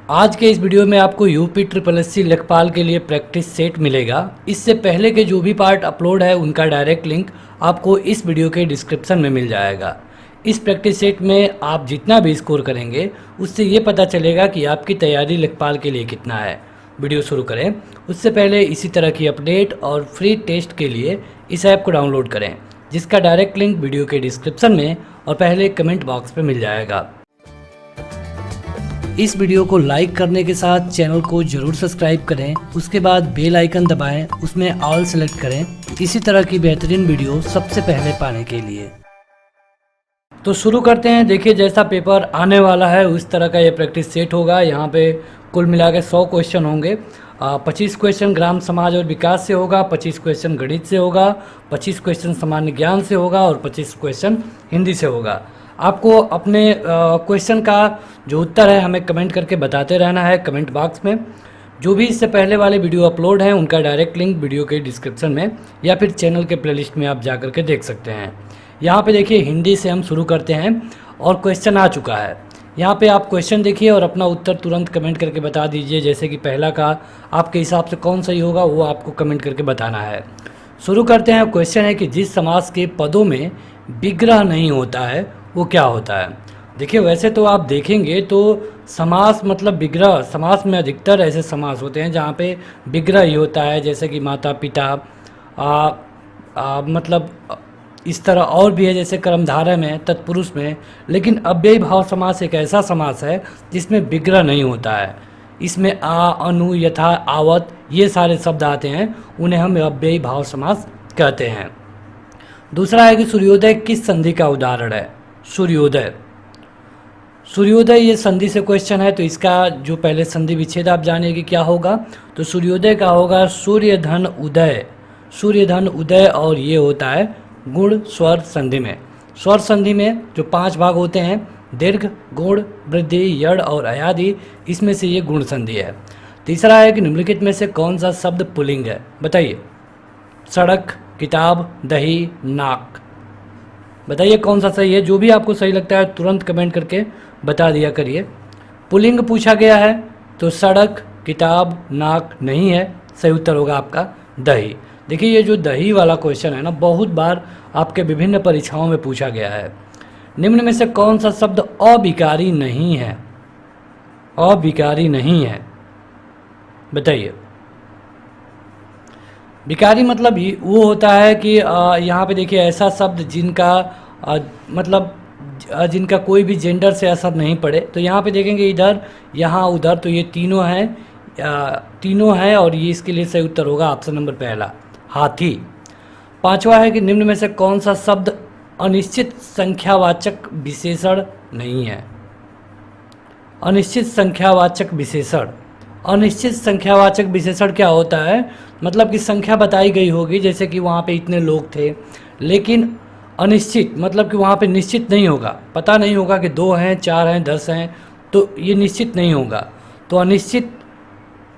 आज के इस वीडियो में आपको यूपी ट्रिपल एससी लेखपाल के लिए प्रैक्टिस सेट मिलेगा। इससे पहले के जो भी पार्ट अपलोड है उनका डायरेक्ट लिंक आपको इस वीडियो के डिस्क्रिप्शन में मिल जाएगा। इस प्रैक्टिस सेट में आप जितना भी स्कोर करेंगे उससे ये पता चलेगा कि आपकी तैयारी लेखपाल के लिए कितना है। वीडियो शुरू करें उससे पहले इसी तरह की अपडेट और फ्री टेस्ट के लिए इस ऐप को डाउनलोड करें, जिसका डायरेक्ट लिंक वीडियो के डिस्क्रिप्शन में और पहले कमेंट बॉक्स में मिल जाएगा। इस वीडियो को लाइक करने के साथ चैनल को जरूर सब्सक्राइब करें, उसके बाद बेल आइकन दबाएं, उसमें ऑल सेलेक्ट करें इसी तरह की बेहतरीन वीडियो सबसे पहले पाने के लिए। तो शुरू करते हैं। देखिए, जैसा पेपर आने वाला है उस तरह का ये प्रैक्टिस सेट होगा। यहाँ पे कुल मिला के 100 क्वेश्चन होंगे। 25 क्वेश्चन ग्राम समाज और विकास से होगा, 25 क्वेश्चन गणित से होगा, 25 क्वेश्चन सामान्य ज्ञान से होगा और 25 क्वेश्चन हिंदी से होगा। आपको अपने क्वेश्चन का जो उत्तर है हमें कमेंट करके बताते रहना है कमेंट बॉक्स में। जो भी इससे पहले वाले वीडियो अपलोड हैं उनका डायरेक्ट लिंक वीडियो के डिस्क्रिप्शन में या फिर चैनल के प्लेलिस्ट में आप जा कर के देख सकते हैं। यहाँ पे देखिए, हिंदी से हम शुरू करते हैं और क्वेश्चन आ चुका है। यहाँ पे आप क्वेश्चन देखिए और अपना उत्तर तुरंत कमेंट करके बता दीजिए। जैसे कि पहला का आपके हिसाब से कौन सही होगा वो आपको कमेंट करके बताना है। शुरू करते हैं। क्वेश्चन है कि जिस समास के पदों में विग्रह नहीं होता है वो क्या होता है। देखिए, वैसे तो आप देखेंगे तो समास मतलब विग्रह, समास में अधिकतर ऐसे समास होते हैं जहाँ पे विग्रह ही होता है, जैसे कि माता पिता, मतलब इस तरह और भी है, जैसे कर्मधारय में, तत्पुरुष में। लेकिन अव्ययी भाव समास एक ऐसा समास है जिसमें विग्रह नहीं होता है। इसमें आ, अनु, यथा, आवत ये सारे शब्द आते हैं, उन्हें हम अव्ययी भाव समास कहते हैं। दूसरा है कि सूर्योदय किस संधि का उदाहरण है। सूर्योदय, सूर्योदय ये संधि से क्वेश्चन है, तो इसका जो पहले संधि विच्छेद आप जानिए क्या होगा। तो सूर्योदय का होगा सूर्य धन उदय, सूर्य धन उदय, और ये होता है गुण स्वर संधि में। स्वर संधि में जो 5 भाग होते हैं, दीर्घ, गुण, वृद्धि, यड़ और अयादि, इसमें से ये गुण संधि है। तीसरा है कि निम्नलिखित में से कौन सा शब्द पुल्लिंग है, बताइए। सड़क, किताब, दही, नाक, बताइए कौन सा सही है। जो भी आपको सही लगता है तुरंत कमेंट करके बता दिया करिए। पुल्लिंग पूछा गया है तो सड़क, किताब, नाक नहीं है। सही उत्तर होगा आपका दही। देखिए, ये जो दही वाला क्वेश्चन है ना, बहुत बार आपके विभिन्न परीक्षाओं में पूछा गया है। निम्न में से कौन सा शब्द अविकारी नहीं है, अविकारी नहीं है, बताइए। विकारी मतलब वो होता है कि यहाँ पे देखिए ऐसा शब्द जिनका मतलब जिनका कोई भी जेंडर से असर नहीं पड़े। तो यहाँ पे देखेंगे इधर, यहाँ, उधर, तो ये तीनों हैं, तीनों हैं, और ये इसके लिए सही उत्तर होगा ऑप्शन नंबर पहला, हाथी। पांचवा है कि निम्न में से कौन सा शब्द अनिश्चित संख्यावाचक विशेषण नहीं है। अनिश्चित संख्यावाचक विशेषण, अनिश्चित संख्यावाचक विशेषण क्या होता है, मतलब कि संख्या बताई गई होगी, जैसे कि वहाँ पे इतने लोग थे, लेकिन अनिश्चित मतलब कि वहाँ पे निश्चित नहीं होगा, पता नहीं होगा कि 2 हैं, 4 हैं, 10 हैं, तो ये निश्चित नहीं होगा। तो अनिश्चित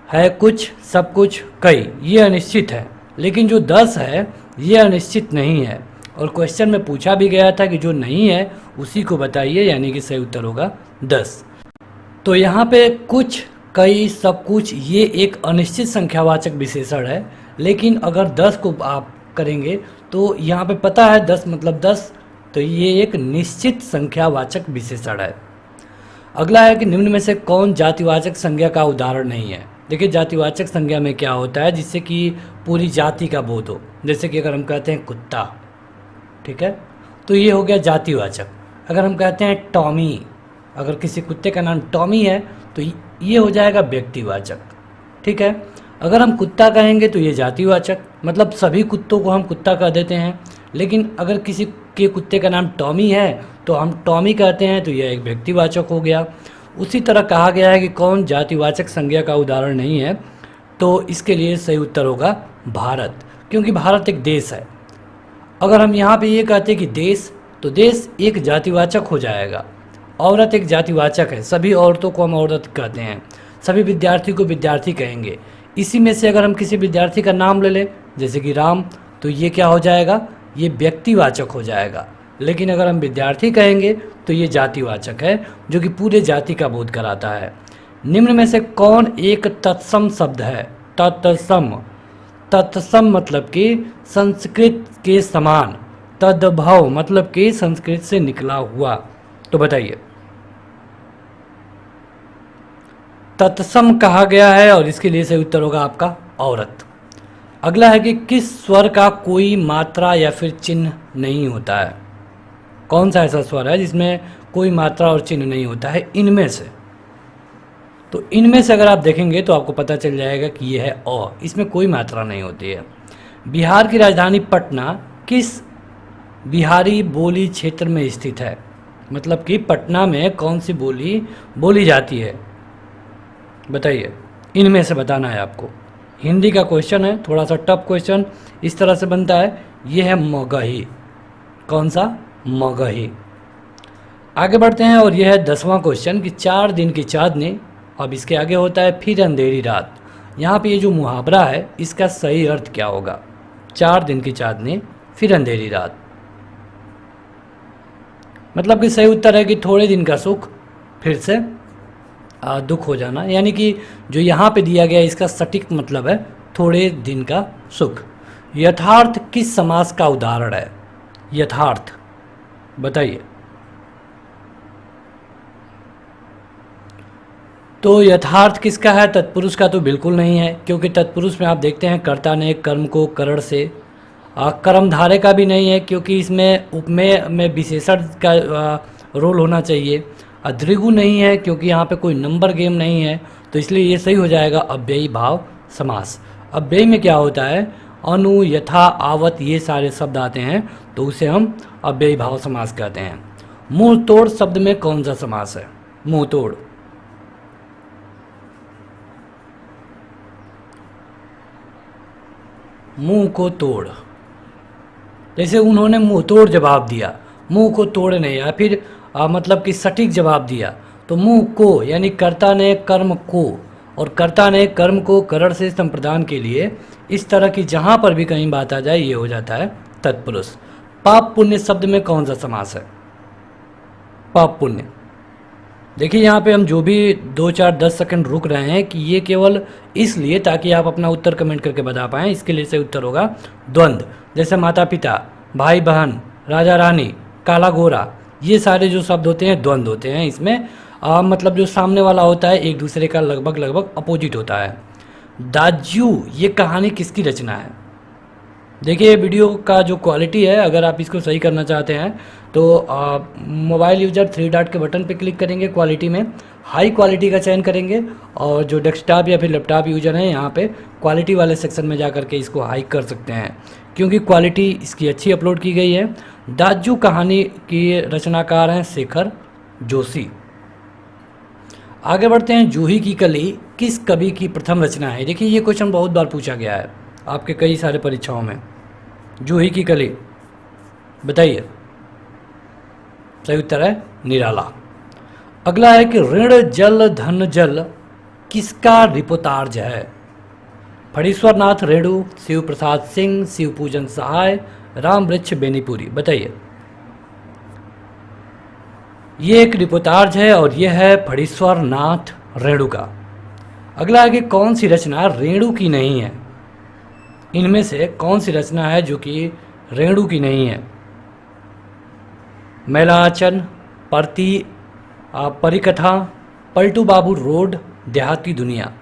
है कुछ, सब कुछ, कई, ये अनिश्चित है। लेकिन जो 10 है ये अनिश्चित नहीं है। और क्वेश्चन में पूछा भी गया था कि जो नहीं है उसी को बताइए, यानी कि सही उत्तर होगा 10। तो यहाँ पे कुछ, कई, सब कुछ ये एक अनिश्चित संख्यावाचक विशेषण है। लेकिन अगर 10 को आप करेंगे तो यहाँ पे पता है 10 मतलब 10, तो ये एक निश्चित संख्यावाचक विशेषण है। अगला है कि निम्न में से कौन जातिवाचक संज्ञा का उदाहरण नहीं है। देखिए, जातिवाचक संज्ञा में क्या होता है, जिससे कि पूरी जाति का बोध हो। जैसे कि अगर हम कहते हैं कुत्ता, ठीक है, तो ये हो गया जातिवाचक। अगर हम कहते हैं टॉमी, अगर किसी कुत्ते का नाम टॉमी है तो ये हो जाएगा व्यक्तिवाचक, ठीक है। अगर हम कुत्ता कहेंगे तो ये जातिवाचक, मतलब सभी कुत्तों को हम कुत्ता कह देते हैं। लेकिन अगर किसी के कुत्ते का नाम टॉमी है तो हम टॉमी कहते हैं, तो यह एक व्यक्तिवाचक हो गया। उसी तरह कहा गया है कि कौन जातिवाचक संज्ञा का उदाहरण नहीं है, तो इसके लिए सही उत्तर होगा भारत, क्योंकि भारत एक देश है। अगर हम यहाँ पे ये कहते हैं कि देश, तो देश एक जातिवाचक हो जाएगा। औरत एक जातिवाचक है, सभी औरतों को हम औरत कहते हैं, सभी विद्यार्थी को विद्यार्थी कहेंगे। इसी में से अगर हम किसी विद्यार्थी का नाम ले लें, जैसे कि राम, तो ये क्या हो जाएगा, ये व्यक्तिवाचक हो जाएगा। लेकिन अगर हम विद्यार्थी कहेंगे तो ये जातिवाचक है, जो कि पूरे जाति का बोध कराता है। निम्न में से कौन एक तत्सम शब्द है? तत्सम, तत्सम मतलब कि संस्कृत के समान, तद्भव मतलब कि संस्कृत से निकला हुआ। तो बताइए, तत्सम कहा गया है और इसके लिए सही उत्तर होगा आपका औरत। अगला है कि किस स्वर का कोई मात्रा या फिर चिन्ह नहीं होता है? कौन सा ऐसा स्वर है जिसमें कोई मात्रा और चिन्ह नहीं होता है? इनमें से, तो इनमें से अगर आप देखेंगे तो आपको पता चल जाएगा कि यह है अ, इसमें कोई मात्रा नहीं होती है। बिहार की राजधानी पटना किस बिहारी बोली क्षेत्र में स्थित है? मतलब कि पटना में कौन सी बोली बोली जाती है? बताइए, इनमें से बताना है आपको। हिंदी का क्वेश्चन है, थोड़ा सा टफ क्वेश्चन इस तरह से बनता है। ये है मगही। कौन सा? मगही। आगे बढ़ते हैं और यह है 10वां क्वेश्चन कि 4 दिन की चांदनी, अब इसके आगे होता है फिर अंधेरी रात। यहाँ पे ये जो मुहावरा है इसका सही अर्थ क्या होगा? 4 दिन की चांदनी फिर अंधेरी रात, मतलब कि सही उत्तर है कि थोड़े दिन का सुख फिर से दुख हो जाना, यानी कि जो यहाँ पे दिया गया इसका सटीक मतलब है थोड़े दिन का सुख। यथार्थ किस समास का उदाहरण है? यथार्थ, बताइए। तो यथार्थ किसका है? तत्पुरुष का तो बिल्कुल नहीं है, क्योंकि तत्पुरुष में आप देखते हैं कर्ता ने कर्म को करण से, कर्मधारय का भी नहीं है क्योंकि इसमें उपमेय में विशेषण का रोल होना चाहिए। द्विगु नहीं है क्योंकि यहाँ पे कोई नंबर गेम नहीं है, तो इसलिए ये सही हो जाएगा अव्ययी भाव समास। अव्ययी में क्या होता है? अनु, यथा, आवत, ये सारे शब्द आते हैं तो उसे हम अव्ययी भाव समास कहते हैं। मुंह तोड़ शब्द में कौन सा समास है? मुंह तोड़, मुंह को तोड़, जैसे उन्होंने मुंह तोड़ जवाब दिया, मुंह को तोड़ नहीं, या फिर मतलब कि सटीक जवाब दिया। तो मुंह को यानी कर्ता ने कर्म को, और कर्ता ने कर्म को करण से संप्रदान के लिए, इस तरह की जहाँ पर भी कहीं बात आ जाए ये हो जाता है तत्पुरुष। पाप पुण्य शब्द में कौन सा समास है? पाप पुण्य, देखिए यहाँ पे हम जो भी 2, 4, 10 सेकंड रुक रहे हैं कि ये केवल इसलिए ताकि आप अपना उत्तर कमेंट करके बता पाएँ। इसके लिए सही उत्तर होगा द्वंद्व, जैसे माता पिता, भाई बहन, राजा रानी, काला गोरा, ये सारे जो शब्द होते हैं द्वंद्व होते हैं। इसमें मतलब जो सामने वाला होता है एक दूसरे का लगभग अपोजिट होता है। दाज्यू, ये कहानी किसकी रचना है? देखिए वीडियो का जो क्वालिटी है, अगर आप इसको सही करना चाहते हैं तो मोबाइल यूजर 3 डॉट के बटन पे क्लिक करेंगे, क्वालिटी में हाई क्वालिटी का चयन करेंगे, और जो डेस्कटॉप या फिर लैपटॉप यूजर हैं यहाँ पे क्वालिटी वाले सेक्शन में जा करके इसको हाई कर सकते हैं, क्योंकि क्वालिटी इसकी अच्छी अपलोड की गई है। दाज्यू कहानी की रचनाकार हैं शेखर जोशी। आगे बढ़ते हैं, जूही की कली किस कवि की प्रथम रचना है? देखिए ये क्वेश्चन बहुत बार पूछा गया है आपके कई सारे परीक्षाओं में। जूही की कली, बताइए। सही उत्तर है निराला। अगला है कि ऋण जल धन जल किसका रिपोतार्ज है? फणीश्वर नाथ रेणु, शिव प्रसाद सिंह, शिव पूजन सहाय, राम वृक्ष बेनीपुरी, बताइए। ये एक रिपोतार्ज है और यह है फणीश्वर नाथ रेणु का। अगला है कि कौन सी रचना रेणु की नहीं है? इनमें से कौन सी रचना है जो कि रेणु की नहीं है? मैलाचन, परिकथा, पलटू बाबू रोड, देहाती दुनिया।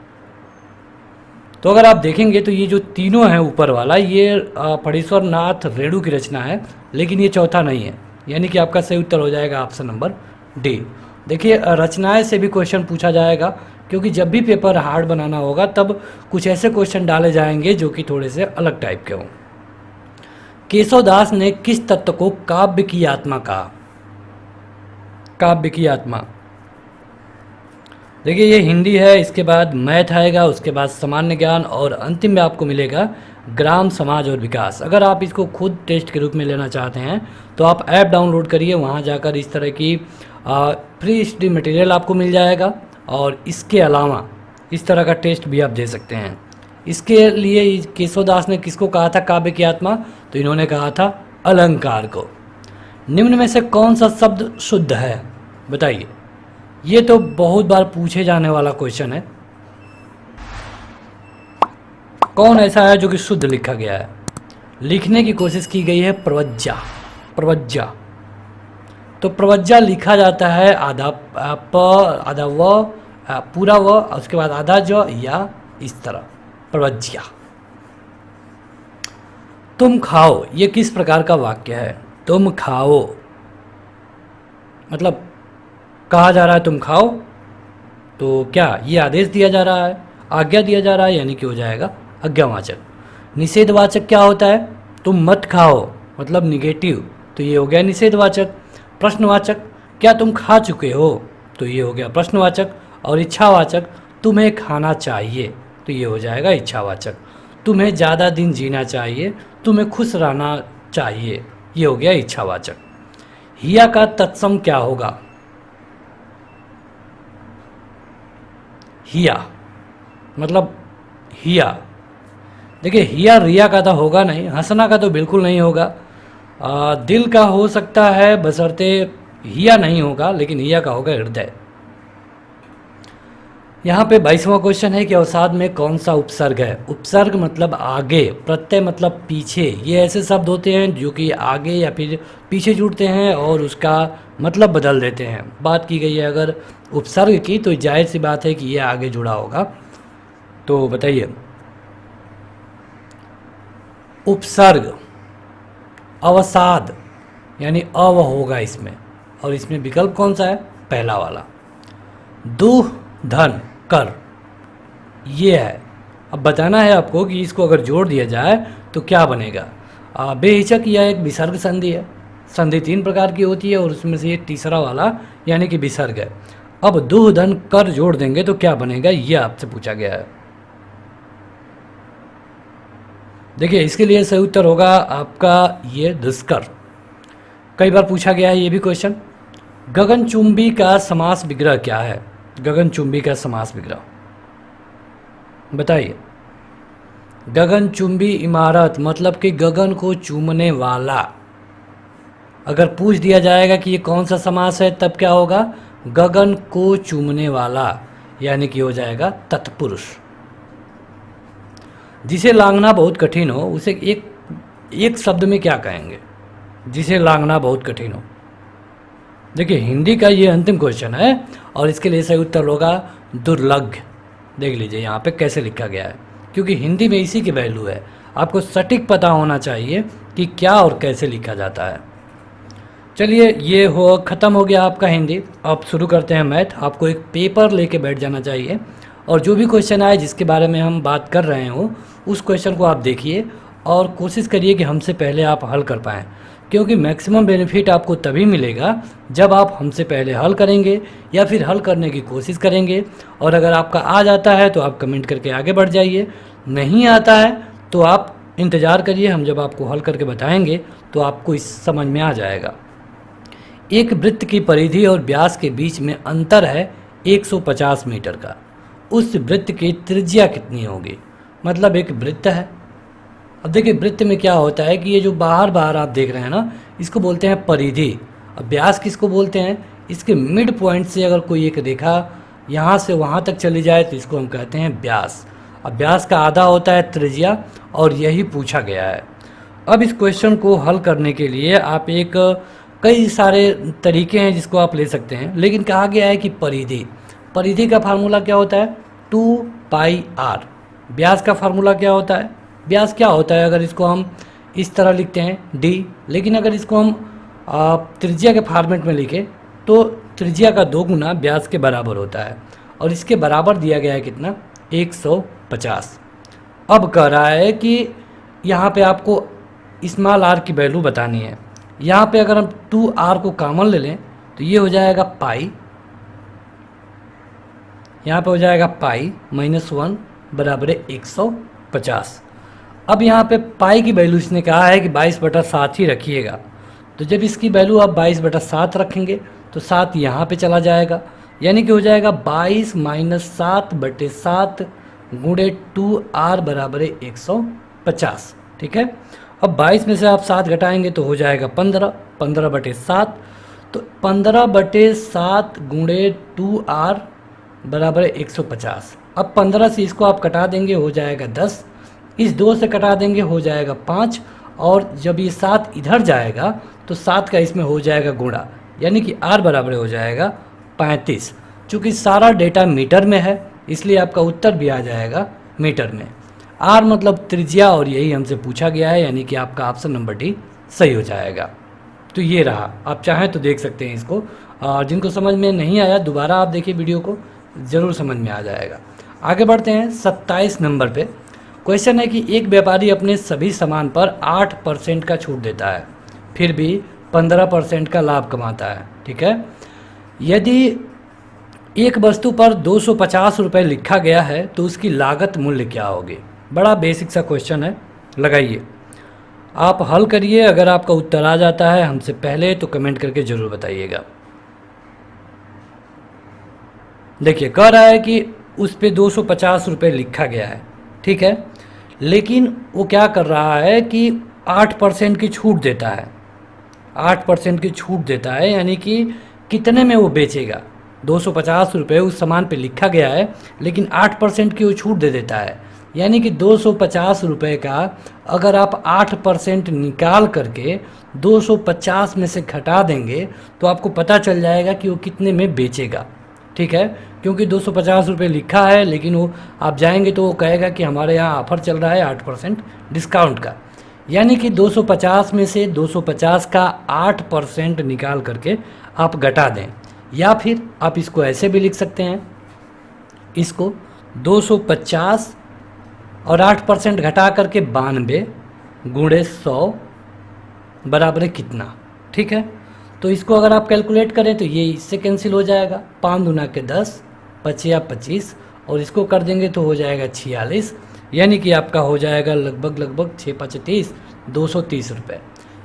तो अगर आप देखेंगे तो ये जो तीनों हैं ऊपर वाला, ये फणीश्वर नाथ रेणु की रचना है, लेकिन ये चौथा नहीं है, यानी कि आपका सही उत्तर हो जाएगा ऑप्शन नंबर डी। देखिए रचनाएं से भी क्वेश्चन पूछा जाएगा, क्योंकि जब भी पेपर हार्ड बनाना होगा तब कुछ ऐसे क्वेश्चन डाले जाएंगे जो कि थोड़े से अलग टाइप के हों। केशवदास ने किस तत्व को काव्य की आत्मा कहा? काव्य की आत्मा, देखिए ये हिंदी है, इसके बाद मैथ आएगा, उसके बाद सामान्य ज्ञान, और अंतिम में आपको मिलेगा ग्राम समाज और विकास। अगर आप इसको खुद टेस्ट के रूप में लेना चाहते हैं तो आप ऐप डाउनलोड करिए, वहाँ जाकर इस तरह की फ्री स्टडी मटेरियल आपको मिल जाएगा, और इसके अलावा इस तरह का टेस्ट भी आप दे सकते हैं। इसके लिए केशवदास ने किसको कहा था काव्य की आत्मा? तो इन्होंने कहा था अलंकार को। निम्न में से कौन सा शब्द शुद्ध है? बताइए। ये तो बहुत बार पूछे जाने वाला क्वेश्चन है। कौन ऐसा है जो कि शुद्ध लिखा गया है? लिखने की कोशिश की गई है प्रवज्जा। प्रवज्जा तो प्रवज्जा लिखा जाता है आधा प, आधा व, पूरा व, उसके बाद आधा ज, या इस तरह प्रवज्या। तुम खाओ, ये किस प्रकार का वाक्य है? तुम खाओ मतलब कहा जा रहा है तुम खाओ, तो क्या ये आदेश दिया जा रहा है, आज्ञा दिया जा रहा है, यानी कि हो जाएगा आज्ञावाचक। निषेधवाचक क्या होता है? तुम मत खाओ मतलब निगेटिव, तो ये हो गया निषेधवाचक। प्रश्नवाचक क्या तुम खा चुके हो, तो ये हो गया प्रश्नवाचक। और इच्छावाचक तुम्हें खाना चाहिए, तो ये हो जाएगा इच्छावाचक। तुम्हें ज़्यादा दिन जीना चाहिए, तुम्हें खुश रहना चाहिए, ये हो गया इच्छावाचक। हिया का तत्सम क्या होगा? हिया मतलब हिया, देखिए हिया रिया का तो होगा नहीं, हंसना का तो बिल्कुल नहीं होगा। दिल का हो सकता है बशर्ते हिया नहीं होगा, लेकिन हिया का होगा हृदय। यहाँ पे 22वां क्वेश्चन है कि अवसाद में कौन सा उपसर्ग है? उपसर्ग मतलब आगे, प्रत्यय मतलब पीछे। ये ऐसे शब्द होते हैं जो कि आगे या फिर पीछे जुड़ते हैं और उसका मतलब बदल देते हैं। बात की गई है अगर उपसर्ग की, तो जाहिर सी बात है कि ये आगे जुड़ा होगा। तो बताइए, उपसर्ग अवसाद यानी अव होगा इसमें, और इसमें विकल्प कौन सा है? पहला वाला। दुह धन कर, ये है। अब बताना है आपको कि इसको अगर जोड़ दिया जाए तो क्या बनेगा। बेहिचक यह एक विसर्ग संधि है। संधि 3 प्रकार की होती है और उसमें से ये तीसरा वाला यानी कि विसर्ग है। अब दुह धन कर जोड़ देंगे तो क्या बनेगा, ये आपसे पूछा गया है। देखिए इसके लिए सही उत्तर होगा आपका ये दुष्कर। कई बार पूछा गया है ये भी क्वेश्चन। गगनचुंबी का समास विग्रह क्या है? गगनचुंबी का समास विग्रह बताइए। गगनचुंबी इमारत मतलब कि गगन को चूमने वाला। अगर पूछ दिया जाएगा कि ये कौन सा समास है, तब क्या होगा? गगन को चूमने वाला, यानी कि हो जाएगा तत्पुरुष। जिसे लांघना बहुत कठिन हो उसे एक शब्द में क्या कहेंगे? जिसे लांघना बहुत कठिन हो। देखिए हिंदी का ये अंतिम क्वेश्चन है और इसके लिए सही उत्तर होगा दुर्लभ। देख लीजिए यहाँ पे कैसे लिखा गया है, क्योंकि हिंदी में इसी की वैल्यू है। आपको सटीक पता होना चाहिए कि क्या और कैसे लिखा जाता है। चलिए ये ख़त्म हो गया आपका हिंदी। अब शुरू करते हैं मैथ। आपको एक पेपर लेके बैठ जाना चाहिए और जो भी क्वेश्चन आए जिसके बारे में हम बात कर रहे हो उस क्वेश्चन को आप देखिए और कोशिश करिए कि हमसे पहले आप हल कर पाएँ, क्योंकि मैक्सिमम बेनिफिट आपको तभी मिलेगा जब आप हमसे पहले हल करेंगे या फिर हल करने की कोशिश करेंगे। और अगर आपका आ जाता है तो आप कमेंट करके आगे बढ़ जाइए, नहीं आता है तो आप इंतज़ार करिए, हम जब आपको हल करके बताएंगे तो आपको इस समझ में आ जाएगा। एक वृत्त की परिधि और व्यास के बीच में अंतर है 150 मीटर का। उस वृत्त की त्रिज्या कितनी होगी? मतलब एक वृत्त है। अब देखिए वृत्त में क्या होता है कि ये जो बाहर बाहर आप देख रहे हैं ना, इसको बोलते हैं परिधि। अब व्यास किसको बोलते हैं? इसके मिड पॉइंट से अगर कोई एक रेखा यहाँ से वहाँ तक चली जाए तो इसको हम कहते हैं व्यास। अब व्यास का आधा होता है त्रिज्या और यही पूछा गया है। अब इस क्वेश्चन को हल करने के लिए आप कई सारे तरीके हैं जिसको आप ले सकते हैं, लेकिन कहा गया है कि परिधि का फार्मूला क्या होता है? 2πr। व्यास का फार्मूला क्या होता है? व्यास क्या होता है अगर इसको हम इस तरह लिखते हैं d, लेकिन अगर इसको हम त्रिज्या के फॉर्मेट में लिखें तो त्रिज्या का 2 गुना व्यास के बराबर होता है और इसके बराबर दिया गया है कितना? 150। अब कह रहा है कि यहाँ पे आपको स्मॉल r की वैल्यू बतानी है। यहाँ पे अगर हम 2r को कॉमन ले लें तो ये हो जाएगा पाई, यहाँ पे हो जाएगा पाई -1 बराबर है 150। अब यहाँ पे पाई की वैल्यू इसने कहा है कि 22/7 ही रखिएगा, तो जब इसकी वैल्यू आप 22/7 रखेंगे तो 7 यहाँ पे चला जाएगा, यानी कि हो जाएगा 22 - 7/7 गुणे 2r बराबर है 150। ठीक है। अब 22 में से आप 7 घटाएंगे तो हो जाएगा 15 15/7। तो 15/7 गुणे 2r बराबर है 150। अब 15 से इसको आप कटा देंगे हो जाएगा 10, इस 2 से कटा देंगे हो जाएगा 5, और जब ये 7 इधर जाएगा तो 7 का इसमें हो जाएगा गुणा, यानी कि r बराबर हो जाएगा 35। चूँकि सारा डेटा मीटर में है इसलिए आपका उत्तर भी आ जाएगा मीटर में। r मतलब त्रिज्या, और यही हमसे पूछा गया है, यानी कि आपका ऑप्शन नंबर डी सही हो जाएगा। तो ये रहा, आप चाहें तो देख सकते हैं इसको, और जिनको समझ में नहीं आया दोबारा आप देखिए वीडियो को, ज़रूर समझ में आ जाएगा। आगे बढ़ते हैं 27 नंबर पे। क्वेश्चन है कि एक व्यापारी अपने सभी सामान पर 8% का छूट देता है, फिर भी 15% का लाभ कमाता है। ठीक है, यदि एक वस्तु पर 250 रुपये लिखा गया है तो उसकी लागत मूल्य क्या होगी? बड़ा बेसिक सा क्वेश्चन है, लगाइए, आप हल करिए। अगर आपका उत्तर आ जाता है हमसे पहले तो कमेंट करके ज़रूर बताइएगा। देखिए, कह रहा है कि उस पे 250 रुपये लिखा गया है, ठीक है, लेकिन वो क्या कर रहा है कि 8% की छूट देता है। 8% की छूट देता है, यानी कि कितने में वो बेचेगा? 250 रुपये उस सामान पे लिखा गया है, लेकिन 8% की वो छूट दे देता है, यानी कि 250 रुपये का अगर आप 8% निकाल करके 250 में से घटा देंगे तो आपको पता चल जाएगा कि वो कितने में बेचेगा। ठीक है, क्योंकि 250 रुपये लिखा है, लेकिन वो आप जाएंगे तो वो कहेगा कि हमारे यहाँ ऑफ़र चल रहा है 8% डिस्काउंट का, यानी कि 250 में से 250 का 8% निकाल करके आप घटा दें। या फिर आप इसको ऐसे भी लिख सकते हैं, इसको 250 और 8% घटा करके 92 गुणे 100 बराबर है कितना? ठीक है, तो इसको अगर आप कैलकुलेट करें तो ये इससे कैंसिल हो जाएगा, 5 दूना के 10, 5 25, और इसको कर देंगे तो हो जाएगा 46, यानी कि आपका हो जाएगा लगभग 6 5 30, 230 रुपये।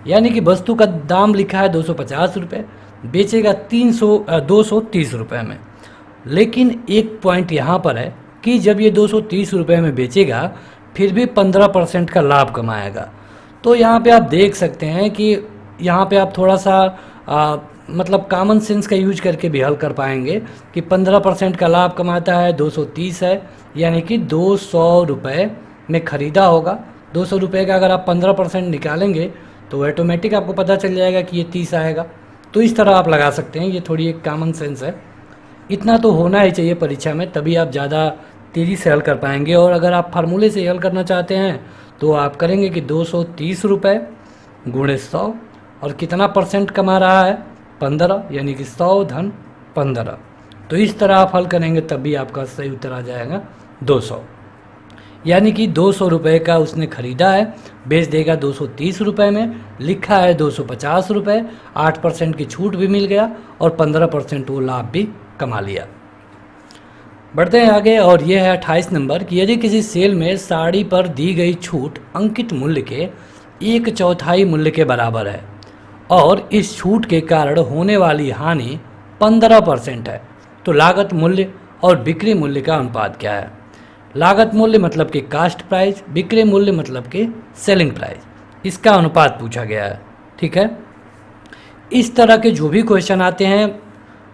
यानी कि वस्तु का दाम लिखा है 250 रुपये, बेचेगा 230 रुपये में। लेकिन एक पॉइंट यहाँ पर है कि जब ये 230 रुपये में बेचेगा फिर भी 15% का लाभ कमाएगा। तो यहाँ पे आप देख सकते हैं कि यहाँ पे आप थोड़ा सा मतलब कॉमन सेंस का यूज करके भी हल कर पाएंगे कि 15% का लाभ कमाता है, 230 है, यानी कि 200 रुपये में ख़रीदा होगा। 200 रुपये का अगर आप 15% निकालेंगे तो ऑटोमेटिक आपको पता चल जाएगा कि ये 30 आएगा। तो इस तरह आप लगा सकते हैं, ये थोड़ी एक कॉमन सेंस है। इतना तो होना ही चाहिए परीक्षा में, तभी आप ज़्यादा तेज़ी से हल कर पाएंगे। और अगर आप फार्मूले से हल करना चाहते हैं तो आप करेंगे कि 230 रुपये गुणे 100, और कितना परसेंट कमा रहा है? 15, यानी कि 100 धन 15। तो इस तरह आप हल करेंगे तभी आपका सही उत्तर आ जाएगा 200, यानी कि 200 रुपये का उसने ख़रीदा है, बेच देगा 230 रुपये में, लिखा है 250 रुपये, 8% की छूट भी मिल गया और 15% वो लाभ भी कमा लिया। बढ़ते हैं आगे, और ये है 28 नंबर कि यदि किसी सेल में साड़ी पर दी गई छूट अंकित मूल्य के 1/4 मूल्य के बराबर है और इस छूट के कारण होने वाली हानि 15% है, तो लागत मूल्य और बिक्री मूल्य का अनुपात क्या है? लागत मूल्य मतलब कि कास्ट प्राइस, बिक्री मूल्य मतलब कि सेलिंग प्राइस, इसका अनुपात पूछा गया है। ठीक है, इस तरह के जो भी क्वेश्चन आते हैं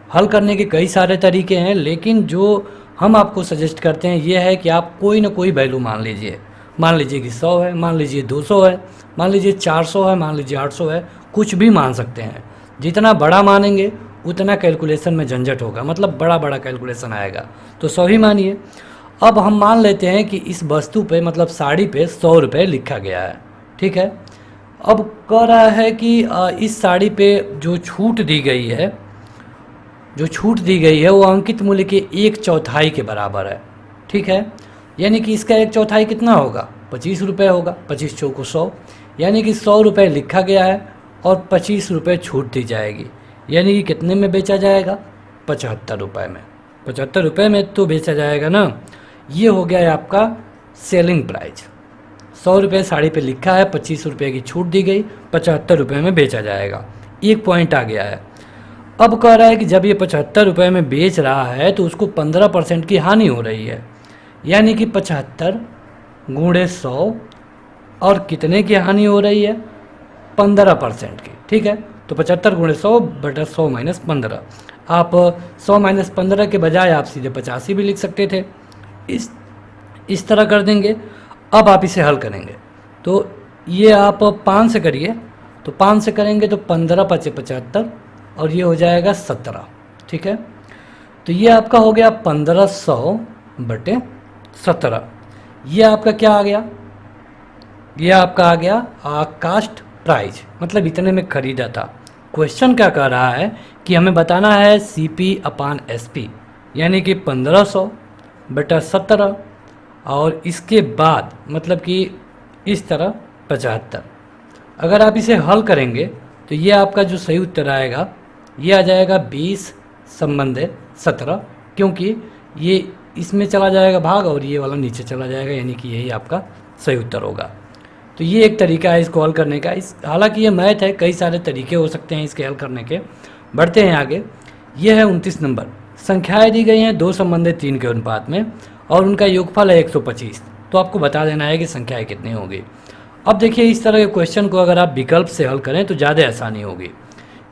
हल करने के कई सारे तरीके हैं, लेकिन जो हम आपको सजेस्ट करते हैं ये है कि आप कोई ना कोई वैल्यू मान लीजिए। मान लीजिए कि 100 है, मान लीजिए 200 है, मान लीजिए 400 है, मान लीजिए 800 है, कुछ भी मान सकते हैं। जितना बड़ा मानेंगे उतना कैलकुलेशन में झंझट होगा, मतलब बड़ा बड़ा कैलकुलेशन आएगा, तो 100 ही मानिए। अब हम मान लेते हैं कि इस वस्तु पे मतलब साड़ी पे 100 रुपये लिखा गया है। ठीक है, अब कह रहा है कि इस साड़ी पे जो छूट दी गई है, वो अंकित मूल्य के 1/4 के बराबर है। ठीक है, यानी कि इसका 1/4 कितना होगा? 25 रुपये होगा, 25 चौको 100, यानी कि 100 रुपये लिखा गया है और 25 रुपये छूट दी जाएगी, यानी कि कितने में बेचा जाएगा? 75 रुपये में। 75 रुपये में तो बेचा जाएगा ना। ये हो गया है आपका सेलिंग प्राइस। 100 रुपये साड़ी पे लिखा है, 25 रुपये की छूट दी गई, 75 रुपये में बेचा जाएगा। एक पॉइंट आ गया है। अब कह रहा है कि जब ये 75 रुपये में बेच रहा है तो उसको 15% की हानि हो रही है, यानी कि 75 गुणे 100, और कितने की हानि हो रही है? 15% की। ठीक है, तो 75 गुणे 100 बटा 100 माइनस 15। आप 100 माइनस 15 के बजाय आप सीधे 85 भी लिख सकते थे। इस तरह कर देंगे। अब आप इसे हल करेंगे तो ये आप 5 से करिए, तो 5 से करेंगे तो 15 पचे 75 और ये हो जाएगा 17। ठीक है, तो ये आपका हो गया 1500 बटे 17। ये आपका क्या आ गया, ये आपका आ गया कास्ट प्राइस, मतलब इतने में खरीदा था। क्वेश्चन क्या कह रहा है कि हमें बताना है CP/SP, यानी कि 1500 बटा 17 और इसके बाद मतलब कि इस तरह 75। अगर आप इसे हल करेंगे तो ये आपका जो सही उत्तर आएगा ये आ जाएगा 20 संबंधित 17, क्योंकि ये इसमें चला जाएगा भाग और ये वाला नीचे चला जाएगा, यानी कि यही आपका सही उत्तर होगा। तो ये एक तरीका है इसको हल करने का। हालांकि ये मैथ है, कई सारे तरीके हो सकते हैं इसके हल करने के। बढ़ते हैं आगे। ये है 29 नंबर। संख्याएं दी गई हैं 2 संबंधित 3 के अनुपात में और उनका योगफल है 125। तो आपको बता देना है कि संख्याएं कितनी होगी। अब देखिए, इस तरह के क्वेश्चन को अगर आप विकल्प से हल करें तो ज़्यादा आसानी होगी,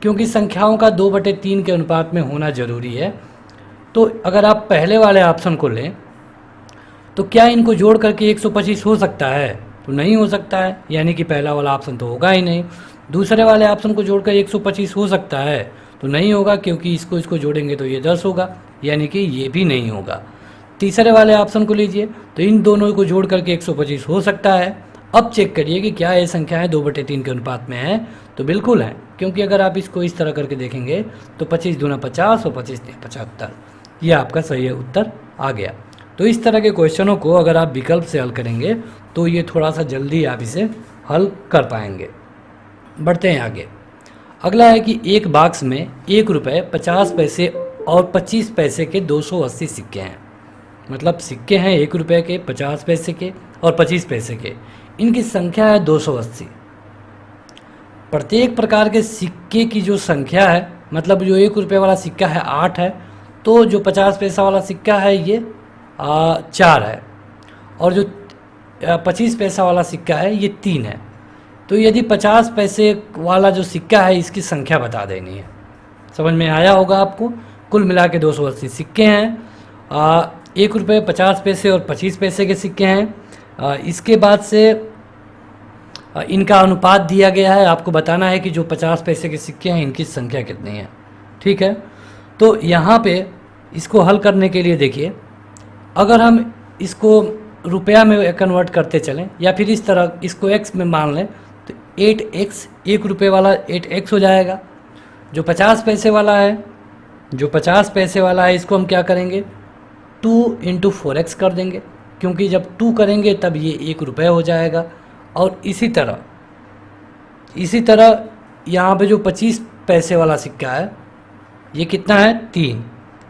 क्योंकि संख्याओं का 2/3 के अनुपात में होना जरूरी है। तो अगर आप पहले वाले ऑप्शन को लें तो क्या इनको जोड़ करके 125 हो सकता है? तो नहीं हो सकता है, यानी कि पहला वाला ऑप्शन तो होगा ही नहीं। दूसरे वाले ऑप्शन को जोड़कर 125 हो सकता है? तो नहीं होगा, क्योंकि इसको जोड़ेंगे तो ये 10 होगा, यानी कि ये भी नहीं होगा। तीसरे वाले ऑप्शन को लीजिए तो इन दोनों को जोड़ करके 125 हो सकता है। अब चेक करिए कि क्या ये संख्याएं 2/3 के अनुपात में है? तो बिल्कुल है, क्योंकि अगर आप इसको इस तरह करके देखेंगे तो 25 दूना 50 और 25 75, ये आपका सही उत्तर आ गया। तो इस तरह के क्वेश्चनों को अगर आप विकल्प से हल करेंगे तो ये थोड़ा सा जल्दी आप इसे हल कर पाएंगे। बढ़ते हैं आगे। अगला है कि एक बॉक्स में 1 रुपये 50 पैसे और 25 पैसे के 280 सिक्के हैं। मतलब सिक्के हैं 1 रुपये के, 50 पैसे के और 25 पैसे के। इनकी संख्या है 280। प्रत्येक प्रकार के सिक्के की जो संख्या है, मतलब जो 1 रुपये वाला सिक्का है 8 है, तो जो 50 पैसा वाला सिक्का है ये 4 है, और जो 25 पैसा वाला सिक्का है ये 3 है। तो यदि 50 पैसे वाला जो सिक्का है इसकी संख्या बता देनी है। समझ में आया होगा आपको। कुल मिला के 280 सिक्के हैं। 1 रुपये 50 पैसे और 25 पैसे के सिक्के हैं। इसके बाद से इनका अनुपात दिया गया है। आपको बताना है कि जो 50 पैसे के सिक्के हैं इनकी संख्या कितनी है। ठीक है, तो यहाँ पे इसको हल करने के लिए देखिए, अगर हम इसको रुपया में कन्वर्ट करते चलें या फिर इस तरह इसको x में मान लें तो 8x, 1 रुपये वाला 8x हो जाएगा। जो 50 पैसे वाला है, इसको हम क्या करेंगे 2 × 4x कर देंगे, क्योंकि जब 2 करेंगे तब ये 1 रुपये हो जाएगा। और इसी तरह यहाँ पे जो 25 पैसे वाला सिक्का है ये कितना है 3,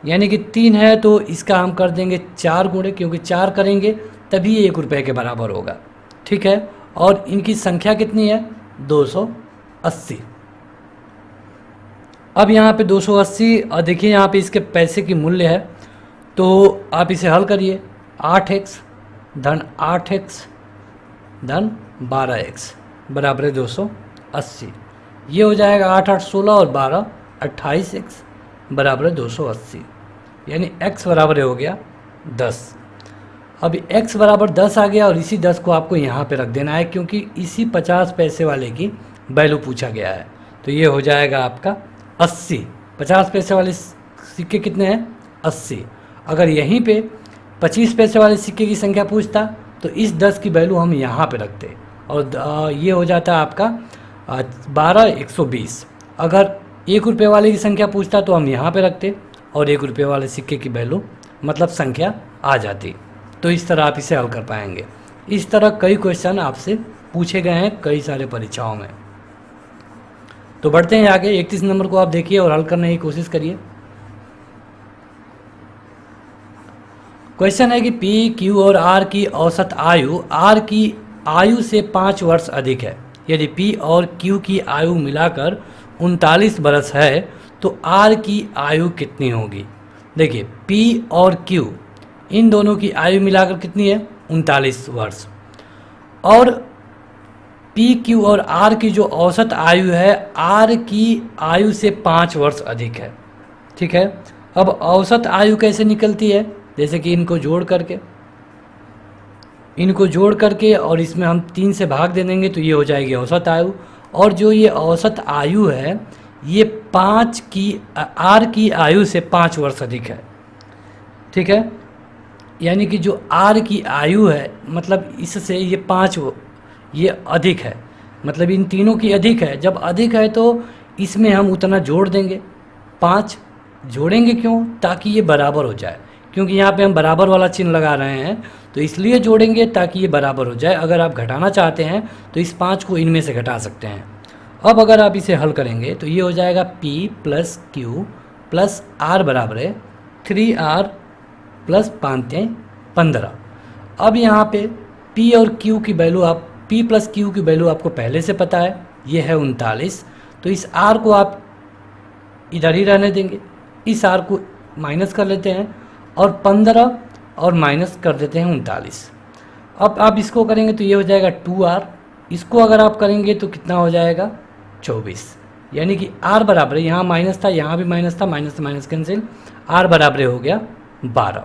यानी कि 3 है, तो इसका हम कर देंगे 4 गुणे, क्योंकि 4 करेंगे तभी 1 रुपये के बराबर होगा। ठीक है, और इनकी संख्या कितनी है 280। अब यहाँ पे 280 और देखिए यहाँ पे इसके पैसे की मूल्य है, तो आप इसे हल करिए। 8x धन 8x धन 12x बराबर है 280। ये हो जाएगा 8 8 16 और 12 28x बराबर है 280, यानी x बराबर हो गया 10। अब x बराबर 10 आ गया और इसी 10 को आपको यहाँ पे रख देना है, क्योंकि इसी 50 पैसे वाले की वैल्यू पूछा गया है। तो ये हो जाएगा आपका 80। 50 पैसे वाले सिक्के कितने हैं 80। अगर यहीं पे 25 पैसे वाले सिक्के की संख्या पूछता तो इस 10 की वैल्यू हम यहाँ पे रखते और ये हो जाता आपका 12 120। अगर 1 रुपये वाले की संख्या पूछता तो हम यहाँ पे रखते और 1 रुपये वाले सिक्के की वैल्यू मतलब संख्या आ जाती। तो इस तरह आप इसे हल कर पाएंगे। इस तरह कई क्वेश्चन आपसे पूछे गए हैं कई सारे परीक्षाओं में। तो बढ़ते हैं आगे। 31 नंबर को आप देखिए और हल करने की कोशिश करिए। क्वेश्चन है कि पी, क्यू और आर की औसत आयु आर की आयु से 5 वर्ष अधिक है। यदि पी और क्यू की आयु मिलाकर 39 वर्ष है तो आर की आयु कितनी होगी। देखिए पी और क्यू इन दोनों की आयु मिलाकर कितनी है 39 वर्ष, और पी क्यू और आर की जो औसत आयु है, आर की आयु से 5 वर्ष अधिक है। ठीक है, अब औसत आयु कैसे निकलती है, जैसे कि इनको जोड़ करके और इसमें हम 3 से भाग दे देंगे तो ये हो जाएगी औसत आयु। और जो ये औसत आयु है ये 5 की आर की आयु से 5 वर्ष अधिक है। ठीक है, यानी कि जो आर की आयु है मतलब इससे ये 5 ये अधिक है, मतलब इन तीनों की अधिक है। जब अधिक है तो इसमें हम उतना जोड़ देंगे, 5 जोड़ेंगे। क्यों? ताकि ये बराबर हो जाए, क्योंकि यहाँ पे हम बराबर वाला चिन्ह लगा रहे हैं तो इसलिए जोड़ेंगे ताकि ये बराबर हो जाए। अगर आप घटाना चाहते हैं तो इस 5 को इनमें से घटा सकते हैं। अब अगर आप इसे हल करेंगे तो ये हो जाएगा P plus Q plus R बराबर है 3R प्लस 5 15। अब यहाँ पे P और Q की वैल्यू P प्लस Q की वैल्यू आपको पहले से पता है, ये है 39। तो इस R को आप इधर ही रहने देंगे, इस R को माइनस कर लेते हैं और 15 और माइनस कर देते हैं 39। अब आप इसको करेंगे तो ये हो जाएगा 2R, इसको अगर आप करेंगे तो कितना हो जाएगा 24। यानी कि R बराबर, यहाँ माइनस था यहाँ भी माइनस था, माइनस से माइनस कैंसिल, R बराबर हो गया 12।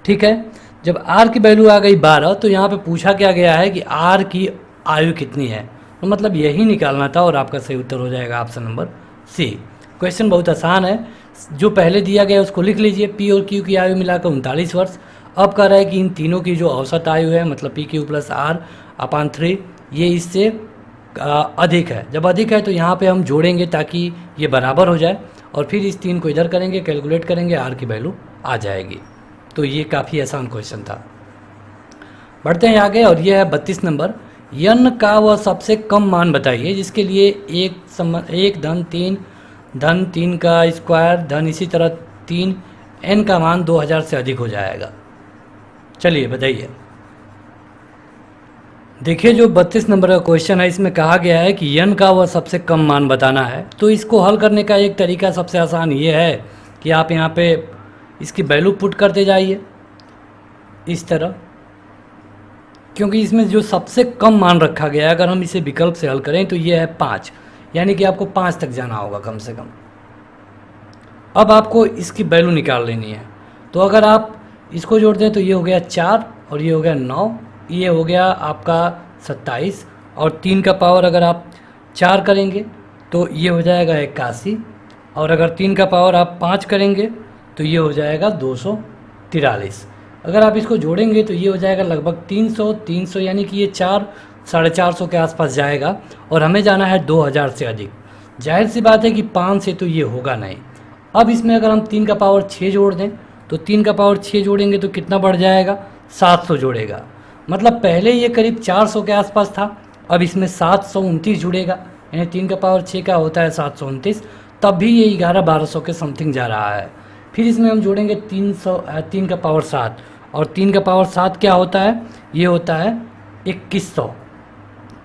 ठीक है, जब R की वैल्यू आ गई 12 तो यहाँ पे पूछा क्या गया है कि R की आयु कितनी है, तो मतलब यही निकालना था और आपका सही उत्तर हो जाएगा ऑप्शन नंबर सी। क्वेश्चन बहुत आसान है, जो पहले दिया गया उसको लिख लीजिए। P और Q की आयु मिलाकर 39 वर्ष। अब कह रहा है कि इन तीनों की जो औसत आयु है मतलब PQ प्लस R अपान 3 ये इससे अधिक है। जब अधिक है तो यहाँ पे हम जोड़ेंगे ताकि ये बराबर हो जाए और फिर इस 3 को इधर करेंगे, कैलकुलेट करेंगे, R की वैल्यू आ जाएगी। तो ये काफ़ी आसान क्वेश्चन था। बढ़ते हैं आगे और ये है 32 नंबर। n का वह सबसे कम मान बताइए जिसके लिए 1 धन 3 का स्क्वायर धन इसी तरह 3 n का मान 2000 से अधिक हो जाएगा। चलिए बताइए। देखिए जो 32 नंबर का क्वेश्चन है इसमें कहा गया है कि n का वह सबसे कम मान बताना है। तो इसको हल करने का एक तरीका सबसे आसान ये है कि आप यहाँ पे इसकी वैल्यू पुट करते जाइए इस तरह, क्योंकि इसमें जो सबसे कम मान रखा गया है अगर हम इसे विकल्प से हल करें तो ये है 5, यानी कि आपको 5 तक जाना होगा कम से कम। अब आपको इसकी वैल्यू निकाल लेनी है। तो अगर आप इसको जोड़ दें तो ये हो गया 4 और ये हो गया 9, ये हो गया आपका 27 और 3 का पावर अगर आप 4 करेंगे तो ये हो जाएगा 81 और अगर 3 का पावर आप 5 करेंगे तो ये हो जाएगा 243। अगर आप इसको जोड़ेंगे तो ये हो जाएगा लगभग 300 यानी कि ये 400-450 के आसपास जाएगा और हमें जाना है 2000 से अधिक। जाहिर सी बात है कि 5 से तो ये होगा नहीं। अब इसमें अगर हम 3 का पावर 6 जोड़ दें तो 3 का पावर 6 जोड़ेंगे तो कितना बढ़ जाएगा, 700 जोड़ेगा। मतलब पहले ये करीब 400 के आसपास था, अब इसमें 729 जुड़ेगा, यानी 3 का पावर 6 का होता है 729, तब भी ये 1100-1200 के समथिंग जा रहा है। फिर इसमें हम जोड़ेंगे 3 का पावर 7 और 3 का पावर 7 क्या होता है, ये होता है 2100,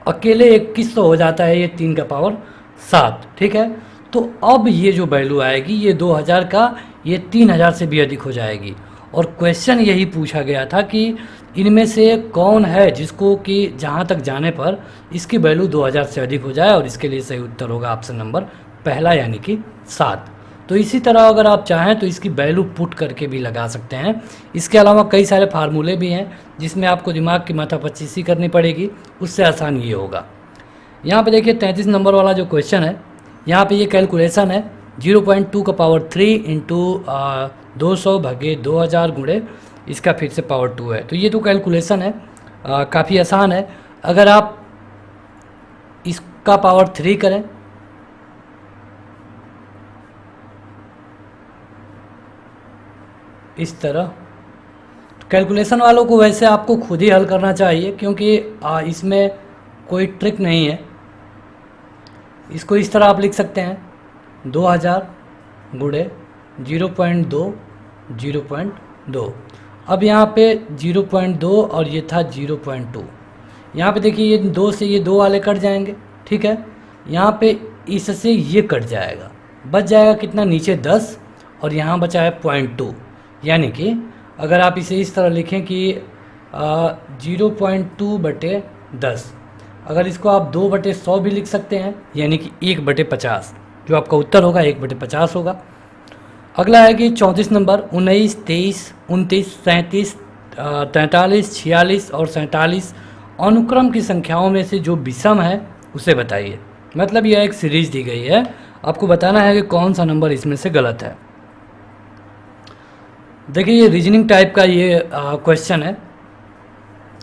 अकेले 2100 हो जाता है ये 3 का पावर 7। ठीक है, तो अब ये जो वैल्यू आएगी ये 2000 का ये 3000 से भी अधिक हो जाएगी। और क्वेश्चन यही पूछा गया था कि इनमें से कौन है जिसको कि जहाँ तक जाने पर इसकी वैल्यू 2000 से अधिक हो जाए, और इसके लिए सही उत्तर होगा ऑप्शन नंबर पहला यानी कि 7। तो इसी तरह अगर आप चाहें तो इसकी वैल्यू पुट करके भी लगा सकते हैं। इसके अलावा कई सारे फार्मूले भी हैं जिसमें आपको दिमाग की माथापच्चीसी करनी पड़ेगी, उससे आसान ये होगा। यहाँ पे देखिए 33 नंबर वाला जो क्वेश्चन है, यहाँ पे ये कैलकुलेशन है 0.2 का पावर 3 इंटू 200 भागे 2000 गुणे इसका फिर से पावर 2 है। तो ये तो कैलकुलेशन है, काफ़ी आसान है। अगर आप इसका पावर 3 करें इस तरह, कैलकुलेशन वालों को वैसे आपको खुद ही हल करना चाहिए क्योंकि इसमें कोई ट्रिक नहीं है। इसको इस तरह आप लिख सकते हैं 2000 गुणे 0.2। अब यहाँ पे 0.2 और ये था 0.2। यहाँ पे देखिए ये 2 से ये 2 वाले कट जाएंगे। ठीक है, यहाँ पे इससे ये कट जाएगा, बच जाएगा कितना, नीचे 10 और यहाँ बचा है 0.2। यानी कि अगर आप इसे इस तरह लिखें कि 0.2/10, अगर इसको आप 2/100 भी लिख सकते हैं, यानी कि 1/50, जो आपका उत्तर होगा 1/50 होगा। अगला है कि 34 नंबर, 19, 23, 29, 37, 43, 46 और 47 अनुक्रम की संख्याओं में से जो विषम है उसे बताइए। मतलब यह एक सीरीज दी गई है, आपको बताना है कि कौन सा नंबर इसमें से गलत है। देखिए ये रीजनिंग टाइप का ये क्वेश्चन है।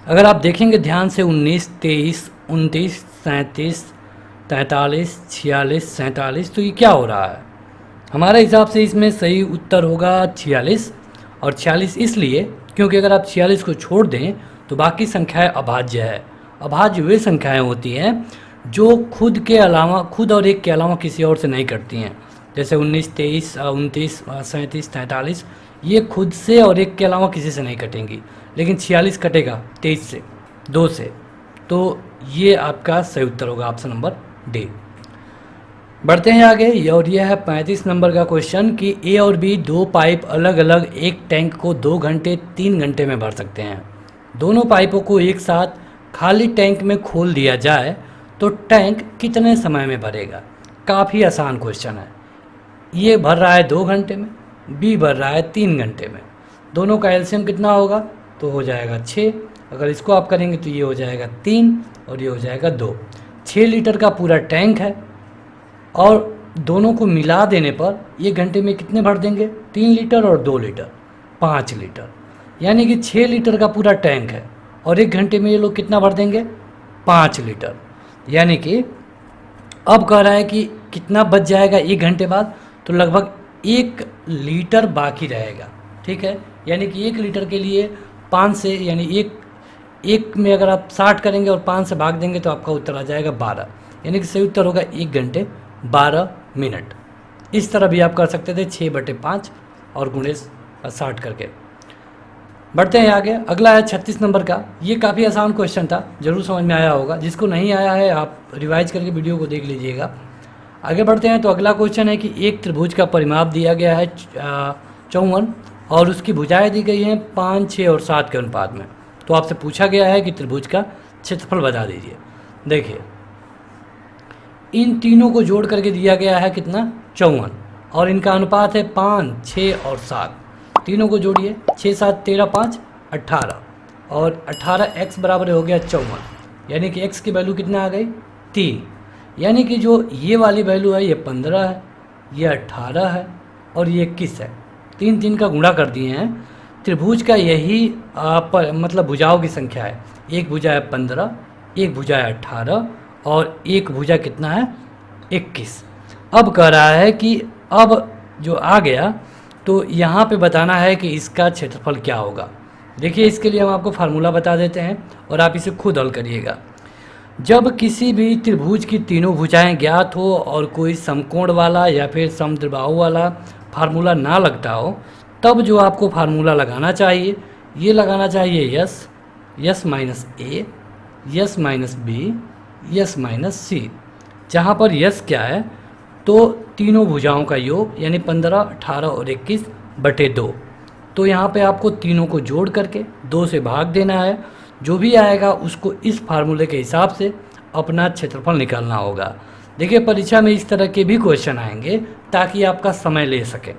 अगर आप देखेंगे ध्यान से 19, 23, 29, 37, 43, 46, 47, तो ये क्या हो रहा है? हमारे हिसाब से इसमें सही उत्तर होगा 46। और 46 इसलिए क्योंकि अगर आप 46 को छोड़ दें तो बाकी संख्याएं अभाज्य है। अभाज्य वे संख्याएं होती हैं जो खुद और एक के अलावा किसी और से नहीं कटती हैं। जैसे 19, 23, 29, 37, 43 ये खुद से और एक के अलावा किसी से नहीं कटेंगी, लेकिन 46 कटेगा 23 से, 2 से। तो ये आपका सही उत्तर होगा ऑप्शन नंबर डी। बढ़ते हैं आगे, और यह है 35 नंबर का क्वेश्चन कि ए और बी दो पाइप अलग अलग एक टैंक को 2 घंटे 3 घंटे में भर सकते हैं। दोनों पाइपों को एक साथ खाली टैंक में खोल दिया जाए तो टैंक कितने समय में भरेगा? काफ़ी आसान क्वेश्चन है। ये भर रहा है 2 घंटे में, बी भर रहा है 3 घंटे में। दोनों का एलसीएम कितना होगा? तो हो जाएगा 6। अगर इसको आप करेंगे तो ये हो जाएगा 3 और ये हो जाएगा 2। 6 लीटर का पूरा टैंक है और दोनों को मिला देने पर 1 घंटे में कितने भर देंगे? 3 लीटर और 2 लीटर, 5 लीटर। यानी कि 6 लीटर का पूरा टैंक है और 1 घंटे में ये लोग कितना भर देंगे? 5 लीटर। यानी कि अब कह रहा है कि कितना बच जाएगा 1 घंटे बाद? तो लगभग 1 लीटर बाकी रहेगा। ठीक है, यानी कि 1 लीटर के लिए 5 से, यानी एक में अगर आप 60 करेंगे और 5 से भाग देंगे तो आपका उत्तर आ जाएगा 12। यानी कि सही उत्तर होगा 1 घंटे 12 मिनट। इस तरह भी आप कर सकते थे 6/5 और गुणे 60 करके। बढ़ते हैं आगे, अगला है 36 नंबर का। ये काफ़ी आसान क्वेश्चन था, जरूर समझ में आया होगा। जिसको नहीं आया है आप रिवाइज करके वीडियो को देख लीजिएगा। आगे बढ़ते हैं तो अगला क्वेश्चन है कि एक त्रिभुज का परिमाप दिया गया है 54 और उसकी भुजाएं दी गई हैं 5, 6 और 7 के अनुपात में। तो आपसे पूछा गया है कि त्रिभुज का क्षेत्रफल बता दीजिए। देखिए इन तीनों को जोड़ करके दिया गया है कितना? 54 और इनका अनुपात है 5, 6 और 7। तीनों को जोड़िए, 6, 7, 13, 5, 18 और 18 x बराबर हो गया 54। यानी कि x की वैल्यू कितना आ गई? 3। यानी कि जो ये वाली वैल्यू है ये 15 है, ये 18 है और ये 21 है। 3 का गुणा कर दिए हैं। त्रिभुज का यही मतलब भुजाओं की संख्या है। एक भुजा है 15, एक भुजा है 18 और एक भुजा कितना है? 21। अब कह रहा है कि अब जो आ गया तो यहाँ पे बताना है कि इसका क्षेत्रफल क्या होगा। देखिए इसके लिए हम आपको फार्मूला बता देते हैं और आप इसे खुद हल करिएगा। जब किसी भी त्रिभुज की तीनों भुजाएं ज्ञात हो और कोई समकोण वाला या फिर समद्विबाहु वाला फार्मूला ना लगता हो, तब जो आपको फार्मूला लगाना चाहिए, ये लगाना चाहिए S minus A, S minus B, S minus C. जहाँ पर यस क्या है? तो तीनों भुजाओं का योग, यानी 15, 18 और 21/2। तो यहाँ पे आपको तीनों को जोड़ करके 2 से भाग देना है। जो भी आएगा उसको इस फार्मूले के हिसाब से अपना क्षेत्रफल निकालना होगा। देखिए परीक्षा में इस तरह के भी क्वेश्चन आएंगे ताकि आपका समय ले सके।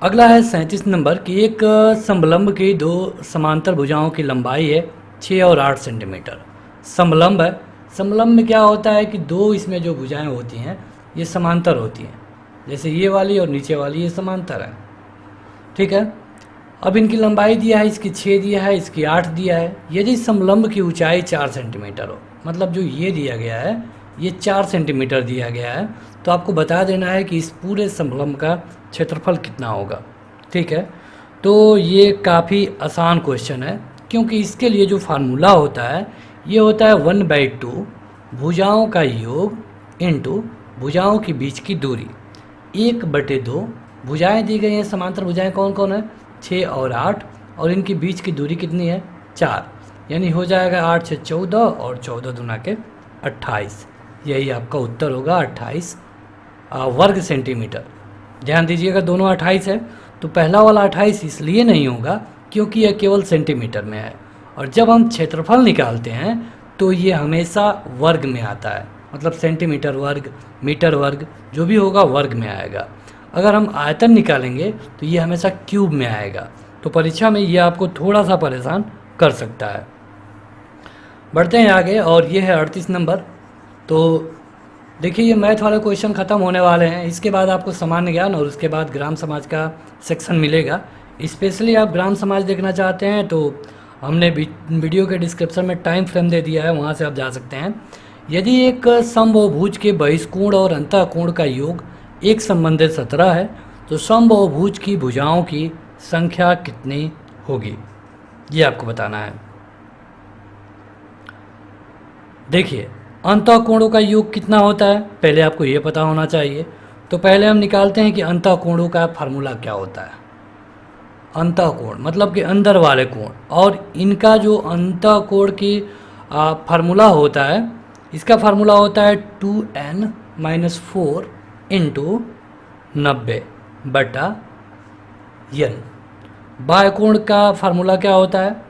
अगला है 37 नंबर की एक समलंब की 2 समांतर भुजाओं की लंबाई है 6 और 8 सेंटीमीटर। समलंब है। समलंब में क्या होता है कि 2 इसमें जो भुजाएं होती हैं ये समांतर होती हैं, जैसे ये वाली और नीचे वाली ये समांतर है। ठीक है, अब इनकी लंबाई दिया है, इसकी 6 दिया है, इसकी 8 दिया है। यदि समलंब की ऊंचाई 4 सेंटीमीटर हो, मतलब जो ये दिया गया है ये 4 सेंटीमीटर दिया गया है, तो आपको बता देना है कि इस पूरे समलंब का क्षेत्रफल कितना होगा। ठीक है, तो ये काफ़ी आसान क्वेश्चन है क्योंकि इसके लिए जो फार्मूला होता है ये होता है 1/2 भुजाओं का योग इंटू भुजाओं के बीच की दूरी 1/2। भुजाएं दी गई हैं, समांतर भुजाएं कौन कौन है? 6 और 8 और इनके बीच की दूरी कितनी है? 4। यानी हो जाएगा 8 से 14 और 14 दूना के 28। यही आपका उत्तर होगा 28 वर्ग सेंटीमीटर। ध्यान दीजिएगा दोनों 28 है, तो पहला वाला 28 इसलिए नहीं होगा क्योंकि यह केवल सेंटीमीटर में है। और जब हम क्षेत्रफल निकालते हैं तो ये हमेशा वर्ग में आता है, मतलब सेंटीमीटर वर्ग, मीटर वर्ग, जो भी होगा वर्ग में आएगा। अगर हम आयतन निकालेंगे तो ये हमेशा क्यूब में आएगा। तो परीक्षा में ये आपको थोड़ा सा परेशान कर सकता है। बढ़ते हैं आगे, और ये है 38 नंबर। तो देखिए ये मैथ वाले क्वेश्चन ख़त्म होने वाले हैं, इसके बाद आपको सामान्य ज्ञान और उसके बाद ग्राम समाज का सेक्शन मिलेगा। स्पेशली आप ग्राम समाज देखना चाहते हैं तो हमने वीडियो के डिस्क्रिप्शन में टाइम फ्रेम दे दिया है, वहाँ से आप जा सकते हैं। यदि एक समबाहुभुज के बहिष्कोण और अंतःकोण का योग एक संबंधित 17 है तो समबाहुभुज की भुजाओं की संख्या कितनी होगी, ये आपको बताना है। देखिए अंतःकोणों का योग कितना होता है, पहले आपको ये पता होना चाहिए। तो पहले हम निकालते हैं कि अंतःकोणों का फार्मूला क्या होता है। अंतःकोण मतलब कि अंदर वाले कोण, और इनका जो अंतःकोण की फार्मूला होता है, इसका फार्मूला होता है 2n-4 इंटू 90/n। बाह्यकोण का फार्मूला क्या होता है,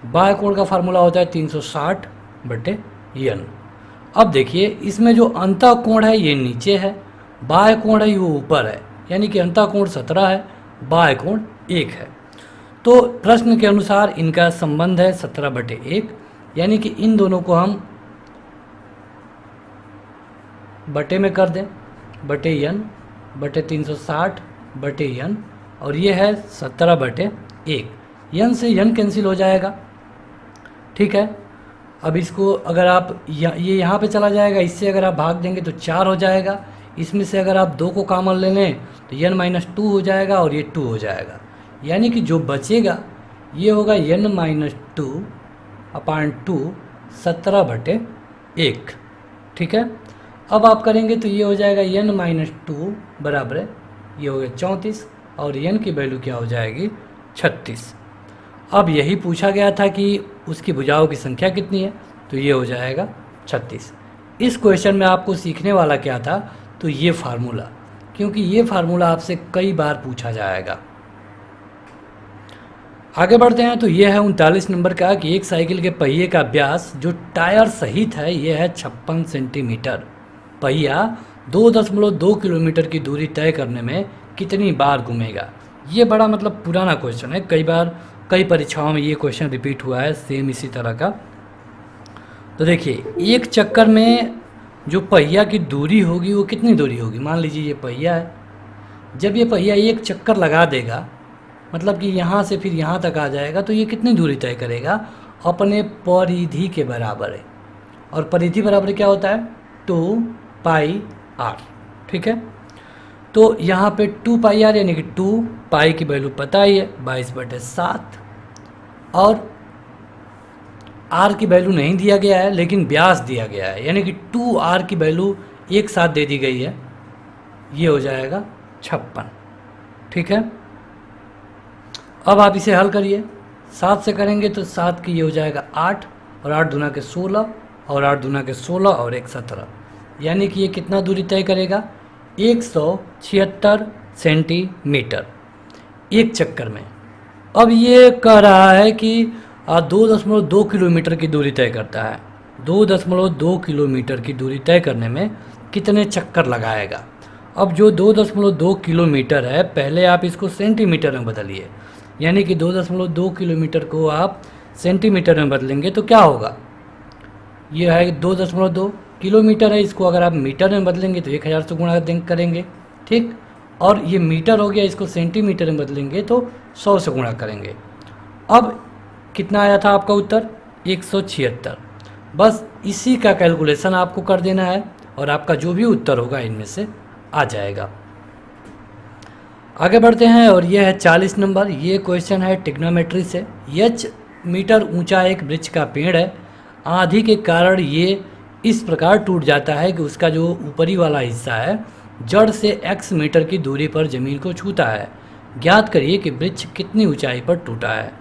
बाह्यकोण का फार्मूला होता है 360/n। अब देखिए इसमें जो अंतःकोण है ये नीचे है, बाह्यकोण है वो ऊपर है, यानी कि अंतःकोण 17 है, बाह्यकोण 1 है। तो प्रश्न के अनुसार इनका संबंध है 17/1, यानी कि इन दोनों को हम बटे में कर दें, बटे n बटे 360/n, और ये है 17/1। n से n कैंसिल हो जाएगा, ठीक है। अब इसको अगर आप ये यहाँ पे चला जाएगा, इससे अगर आप भाग देंगे तो 4 हो जाएगा। इसमें से अगर आप 2 को कॉमन ले लें तो n-2 हो जाएगा और ये 2 हो जाएगा, यानी कि जो बचेगा ये होगा n-2/2 17/1, ठीक है। अब आप करेंगे तो ये हो जाएगा n-2 बराबर है, ये हो गया 34, और n की वैल्यू क्या हो जाएगी 36। अब यही पूछा गया था कि उसकी भुजाओं की संख्या कितनी है, तो ये हो जाएगा 36। इस क्वेश्चन में आपको सीखने वाला क्या था, तो ये फार्मूला, क्योंकि ये फार्मूला आपसे कई बार पूछा जाएगा। आगे बढ़ते हैं, तो ये है 39 नंबर का कि एक साइकिल के पहिए का व्यास जो टायर सहित है ये है 56 सेंटीमीटर। पहिया 2.2 किलोमीटर की दूरी तय करने में कितनी बार घूमेगा। ये बड़ा मतलब पुराना क्वेश्चन है, कई बार कई परीक्षाओं में ये क्वेश्चन रिपीट हुआ है सेम इसी तरह का। तो देखिए एक चक्कर में जो पहिया की दूरी होगी वो कितनी दूरी होगी, मान लीजिए ये पहिया है, जब ये पहिया एक चक्कर लगा देगा, मतलब कि यहाँ से फिर यहाँ तक आ जाएगा, तो ये कितनी दूरी तय करेगा, अपने परिधि के बराबर है। और परिधि बराबर क्या होता है 2πr, ठीक है। तो यहाँ पे 2πr यानी कि 2 पाई की वैल्यू पता ही है 22/7, और r की वैल्यू नहीं दिया गया है लेकिन व्यास दिया गया है, यानी कि 2r की वैल्यू एक साथ दे दी गई है, ये हो जाएगा 56, ठीक है। अब आप इसे हल करिए, 7 से करेंगे तो 7 की ये हो जाएगा 8, और 8 दूना के 16, और 8 दूना के 16 और 1 17, यानी कि ये कितना दूरी तय करेगा 176 सेंटीमीटर एक चक्कर में। अब ये कह रहा है कि 2.2 किलोमीटर की दूरी तय करता है, 2.2 किलोमीटर की दूरी तय करने में कितने चक्कर लगाएगा। अब जो 2.2 किलोमीटर है, पहले आप इसको सेंटीमीटर में बदलिए, यानी कि 2.2 किलोमीटर को आप सेंटीमीटर में बदलेंगे तो क्या होगा, ये है 2.2 किलोमीटर है, इसको अगर आप मीटर में बदलेंगे तो 1000 से गुणा करेंगे, ठीक। और ये मीटर हो गया, इसको सेंटीमीटर में बदलेंगे तो 100 से गुणा करेंगे। अब कितना आया था आपका उत्तर 176। बस इसी का कैलकुलेशन आपको कर देना है और आपका जो भी उत्तर होगा इनमें से आ जाएगा। आगे बढ़ते हैं, और ये है 40 नंबर। ये क्वेश्चन है ट्रिग्नोमेट्री से। h मीटर ऊंचा एक वृक्ष का पेड़ है, आंधी के कारण ये इस प्रकार टूट जाता है कि उसका जो ऊपरी वाला हिस्सा है जड़ से x मीटर की दूरी पर ज़मीन को छूता है। ज्ञात करिए कि वृक्ष कितनी ऊंचाई पर टूटा है।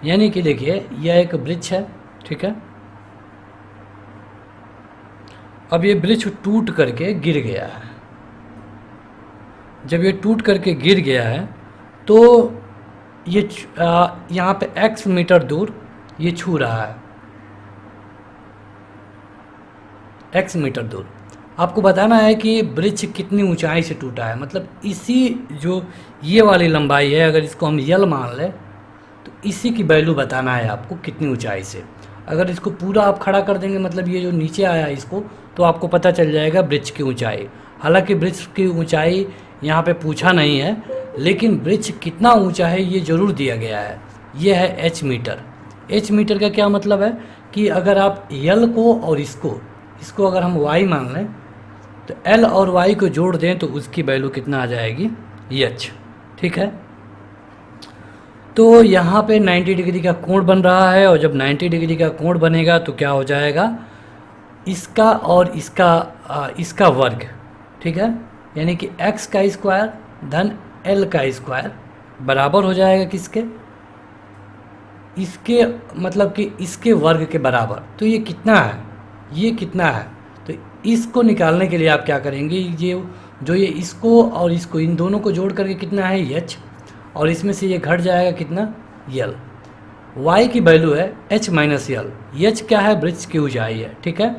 यानी कि देखिए यह एक वृक्ष है, ठीक है। अब ये वृक्ष टूट करके गिर गया है। जब ये टूट करके गिर गया है तो ये यहाँ पे x मीटर दूर ये छू रहा है, x मीटर दूर। आपको बताना है कि वृक्ष कितनी ऊंचाई से टूटा है, मतलब इसी जो ये वाली लंबाई है, अगर इसको हम यल मान लें तो इसी की वैल्यू बताना है आपको कितनी ऊंचाई से। अगर इसको पूरा आप खड़ा कर देंगे, मतलब ये जो नीचे आया है इसको, तो आपको पता चल जाएगा वृक्ष की ऊंचाई। हालांकि वृक्ष की ऊंचाई यहाँ पे पूछा नहीं है, लेकिन वृक्ष कितना ऊंचा है ये ज़रूर दिया गया है। ये है एच मीटर। एच मीटर का क्या मतलब है कि अगर आप यल को और इसको अगर हम वाई मान लें तो एल और वाई को जोड़ दें तो उसकी वैल्यू कितना आ जाएगी, एच। ठीक है, तो यहाँ पे 90 डिग्री का कोण बन रहा है, और जब 90 डिग्री का कोण बनेगा तो क्या हो जाएगा, इसका और इसका वर्ग। ठीक है, यानी कि x का स्क्वायर धन l का स्क्वायर बराबर हो जाएगा किसके, इसके, मतलब कि इसके वर्ग के बराबर। तो ये कितना है, ये कितना है, तो इसको निकालने के लिए आप क्या करेंगे, ये इसको और इसको, इन दोनों को जोड़ करके कितना है h, और इसमें से ये घट जाएगा कितना, यल। y की वैल्यू है h माइनस यल। h क्या है, वृक्ष की ऊंचाई है। ठीक है,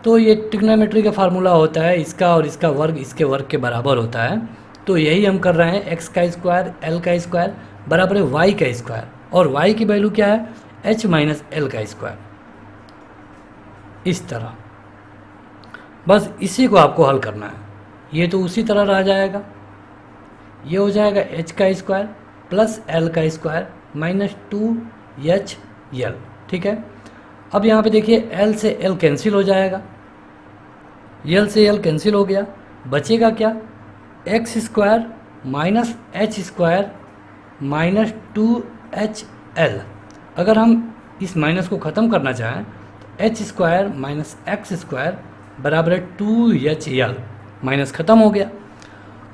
तो ये ट्रिग्नोमेट्री का फार्मूला होता है, इसका और इसका वर्ग इसके वर्ग के बराबर होता है। तो यही हम कर रहे हैं, x का स्क्वायर l का स्क्वायर बराबर है y का स्क्वायर, और y की वैल्यू क्या है, h माइनस एल का स्क्वायर। इस तरह बस इसी को आपको हल करना है। ये तो उसी तरह रह जाएगा, ये हो जाएगा h का स्क्वायर प्लस l का स्क्वायर माइनस 2h यल। ठीक है, अब यहाँ पे देखिए l से l कैंसिल हो जाएगा, यल से यल कैंसिल हो गया, बचेगा क्या, x square minus h square minus 2hL। अगर हम इस माइनस को ख़त्म करना चाहें तो h square minus x square बराबर है 2hL, माइनस ख़त्म हो गया।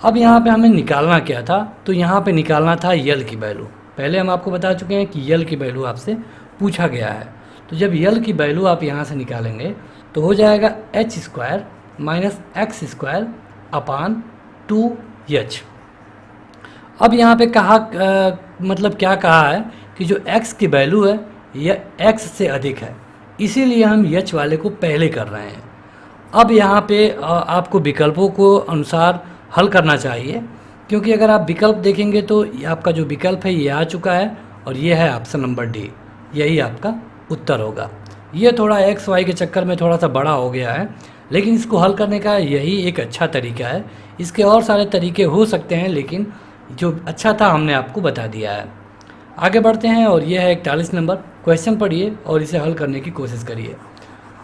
अब यहाँ पे हमें निकालना क्या था, तो यहाँ पे निकालना था यल की वैल्यू। पहले हम आपको बता चुके हैं कि यल की वैल्यू आपसे पूछा गया है, तो जब यल की वैल्यू आप यहाँ से निकालेंगे तो हो जाएगा h square minus x square upon 2h। अब यहाँ पे कहा मतलब क्या कहा है कि जो x की वैल्यू है यह x से अधिक है, इसीलिए हम h वाले को पहले कर रहे हैं। अब यहाँ पे आपको विकल्पों को अनुसार हल करना चाहिए, क्योंकि अगर आप विकल्प देखेंगे तो आपका जो विकल्प है ये आ चुका है, और ये है ऑप्शन नंबर डी, यही आपका उत्तर होगा। ये थोड़ा एक्स वाई के चक्कर में थोड़ा सा बड़ा हो गया है, लेकिन इसको हल करने का यही एक अच्छा तरीका है। इसके और सारे तरीके हो सकते हैं, लेकिन जो अच्छा था हमने आपको बता दिया है। आगे बढ़ते हैं, और ये है 41 नंबर क्वेश्चन। पढ़िए और इसे हल करने की कोशिश करिए।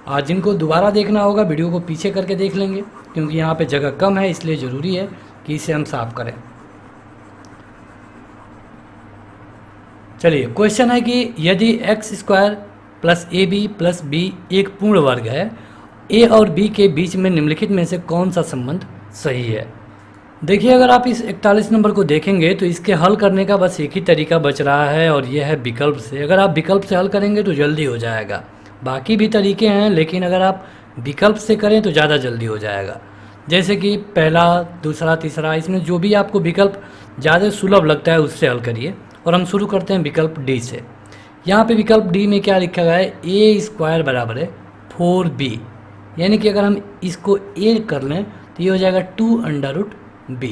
आज जिनको दोबारा देखना होगा वीडियो को पीछे करके देख लेंगे, क्योंकि यहाँ पे जगह कम है, इसलिए ज़रूरी है कि इसे हम साफ करें। चलिए, क्वेश्चन है कि यदि X square plus A B plus B एक पूर्ण वर्ग है, ए और बी के बीच में निम्नलिखित में से कौन सा संबंध सही है। देखिए, अगर आप इस 41 नंबर को देखेंगे तो इसके हल करने का बस एक ही तरीका बच रहा है, और यह है विकल्प से। अगर आप विकल्प से हल करेंगे तो जल्दी हो जाएगा। बाकी भी तरीके हैं, लेकिन अगर आप विकल्प से करें तो ज़्यादा जल्दी हो जाएगा। जैसे कि पहला, दूसरा, तीसरा, इसमें जो भी आपको विकल्प ज़्यादा सुलभ लगता है उससे हल करिए। और हम शुरू करते हैं विकल्प डी से। यहाँ पे विकल्प डी में क्या लिखा गया है, ए स्क्वायर बराबर है 4b, यानी कि अगर हम इसको ए कर लें तो ये हो जाएगा 2√b।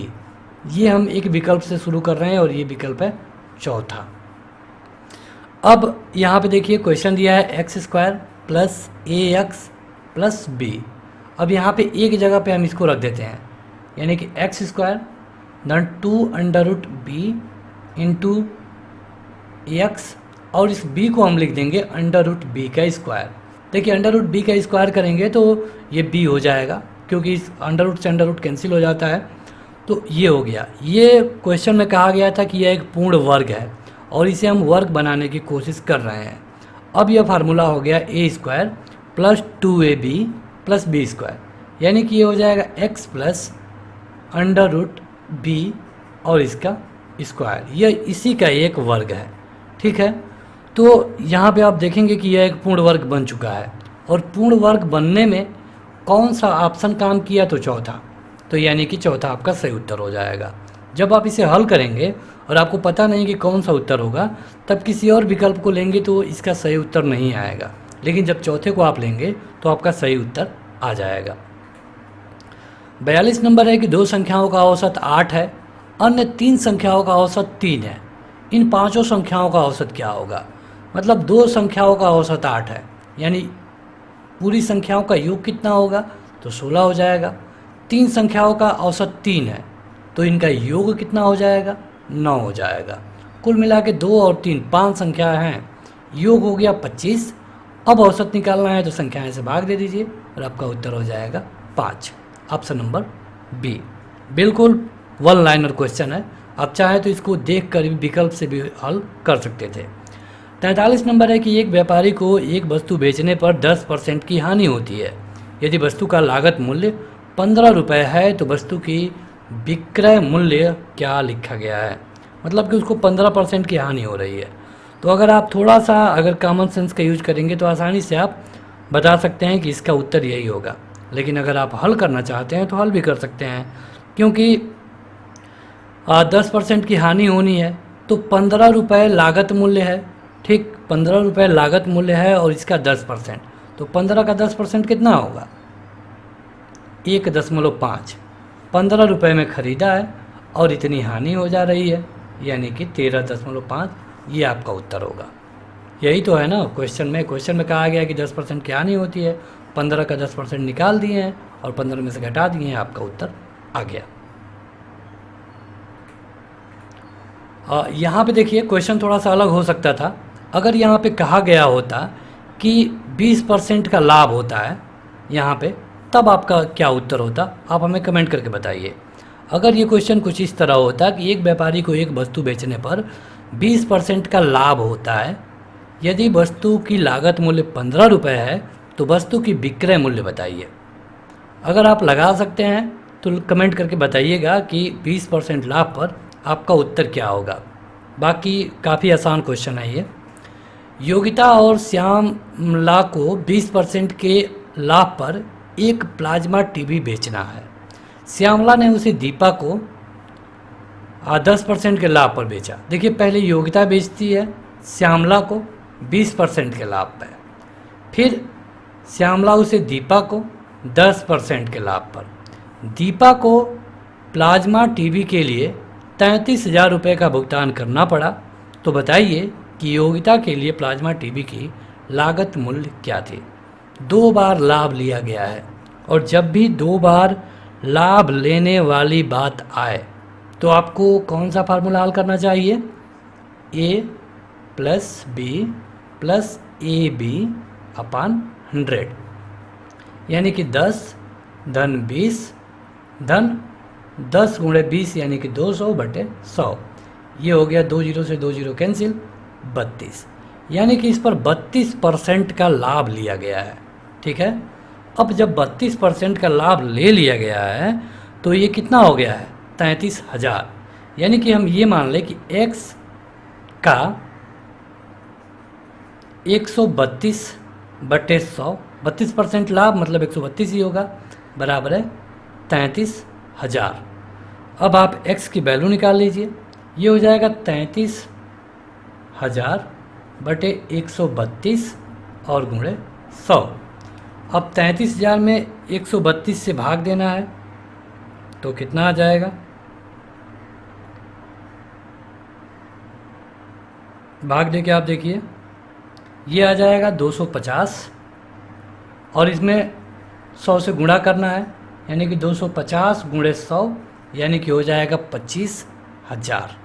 ये हम एक विकल्प से शुरू कर रहे हैं, और ये विकल्प है चौथा। अब यहाँ पे देखिए क्वेश्चन दिया है एक्स स्क्वायर प्लस ए एक्स प्लस बी। अब यहाँ पे एक जगह पे हम इसको रख देते हैं, यानी कि एक्स स्क्वायर धन 2√b इंटू एक्स, और इस b को हम लिख देंगे √b का स्क्वायर। देखिए, √b का स्क्वायर करेंगे तो ये b हो जाएगा, क्योंकि इस अंडर से अंडर कैंसिल हो जाता है। तो ये हो गया। ये क्वेश्चन में कहा गया था कि यह एक पूर्ण वर्ग है, और इसे हम वर्ग बनाने की कोशिश कर रहे हैं। अब यह फार्मूला हो गया A square plus 2ab plus B square, यानी कि ये हो जाएगा x प्लस √b और इसका स्क्वायर। यह इसी का एक वर्ग है। ठीक है, तो यहाँ पे आप देखेंगे कि यह एक पूर्ण वर्ग बन चुका है, और पूर्ण वर्ग बनने में कौन सा ऑप्शन काम किया, तो चौथा। तो यानी कि चौथा आपका सही उत्तर हो जाएगा। जब आप इसे हल करेंगे और आपको पता नहीं कि कौन सा उत्तर होगा, तब किसी और विकल्प को लेंगे तो इसका सही उत्तर नहीं आएगा, लेकिन जब चौथे को आप लेंगे तो आपका सही उत्तर आ जाएगा। 42 नंबर है कि दो संख्याओं का औसत 8 है, अन्य 3 संख्याओं का औसत 3 है, इन पांचों संख्याओं का औसत क्या होगा। मतलब दो संख्याओं का औसत 8 है, यानी पूरी संख्याओं का योग कितना होगा, तो 16 हो जाएगा। 3 संख्याओं का औसत 3 है, तो इनका योग कितना हो जाएगा, 9 हो जाएगा। कुल मिला के 2 और 3 5 संख्याएँ हैं, योग हो गया 25। अब औसत निकालना है तो संख्याएं से भाग दे दीजिए और आपका उत्तर हो जाएगा 5। ऑप्शन नंबर बी बिल्कुल वन लाइनर क्वेश्चन है, आप चाहे तो इसको देख कर भी विकल्प से भी हल कर सकते थे। 43 नंबर है कि एक व्यापारी को एक वस्तु बेचने पर 10% की हानि होती है। यदि वस्तु का लागत मूल्य 15 रुपये है तो वस्तु की विक्रय मूल्य क्या लिखा गया है। मतलब कि उसको 15% की हानि हो रही है। तो अगर आप थोड़ा सा अगर कॉमन सेंस का यूज करेंगे तो आसानी से आप बता सकते हैं कि इसका उत्तर यही होगा। लेकिन अगर आप हल करना चाहते हैं तो हल भी कर सकते हैं, क्योंकि 10% की हानि होनी है तो 15 रुपये लागत मूल्य है। ठीक, 15 रुपये लागत मूल्य है और इसका 10%, तो 15 का 10% कितना होगा, 1.5। 15 रुपये में ख़रीदा है और इतनी हानि हो जा रही है, यानी कि 13.5। ये आपका उत्तर होगा। यही तो है ना क्वेश्चन में कहा गया कि 10% की हानि होती है, 15 का 10% निकाल दिए हैं और 15 में से घटा दिए हैं, आपका उत्तर आ गया। यहाँ पे देखिए क्वेश्चन थोड़ा सा अलग हो सकता था। अगर यहाँ पे कहा गया होता कि 20% का लाभ होता है यहाँ पे, तब आपका क्या उत्तर होता, आप हमें कमेंट करके बताइए। अगर ये क्वेश्चन कुछ इस तरह होता कि एक व्यापारी को एक वस्तु बेचने पर 20% का लाभ होता है, यदि वस्तु की लागत मूल्य 15 रुपये है तो वस्तु की विक्रय मूल्य बताइए। अगर आप लगा सकते हैं तो कमेंट करके बताइएगा कि 20% लाभ पर आपका उत्तर क्या होगा। बाकी काफ़ी आसान क्वेश्चन है ये। योगिता और श्यामला को 20% के लाभ पर एक प्लाज्मा टीवी बेचना है। श्यामला ने उसे दीपा को 10% के लाभ पर बेचा। देखिए पहले योगिता बेचती है श्यामला को 20% के लाभ पर, फिर श्यामला उसे दीपा को 10% के लाभ पर। दीपा को प्लाज्मा टीवी के लिए 33,000 रुपये का भुगतान करना पड़ा। तो बताइए कि योगिता के लिए प्लाज्मा टीवी की लागत मूल्य क्या थी। 2 बार लाभ लिया गया है और जब भी 2 बार लाभ लेने वाली बात आए तो आपको कौन सा फार्मूला हल करना चाहिए, a + b + ab/100, यानी कि 10 धन 20 धन 10 गुणे 20 यानी कि 200/100। ये हो गया 2 0 से 2 0 कैंसिल, 32, यानी कि इस पर 32% का लाभ लिया गया है। ठीक है, अब जब 32% का लाभ ले लिया गया है तो ये कितना हो गया है, 33,000। यानी कि हम ये मान लें कि x का 132/100, 32% लाभ मतलब 132 ही होगा, बराबर है 33,000। अब आप x की वैल्यू निकाल लीजिए, ये हो जाएगा 33,000/132 और गुणे 100। अब 33,000 में 132 से भाग देना है तो कितना आ जाएगा, भाग दे के आप देखिए, ये आ जाएगा 250 और इसमें 100 से गुणा करना है, यानी कि 250 गुणे 100 यानी कि हो जाएगा 25,000,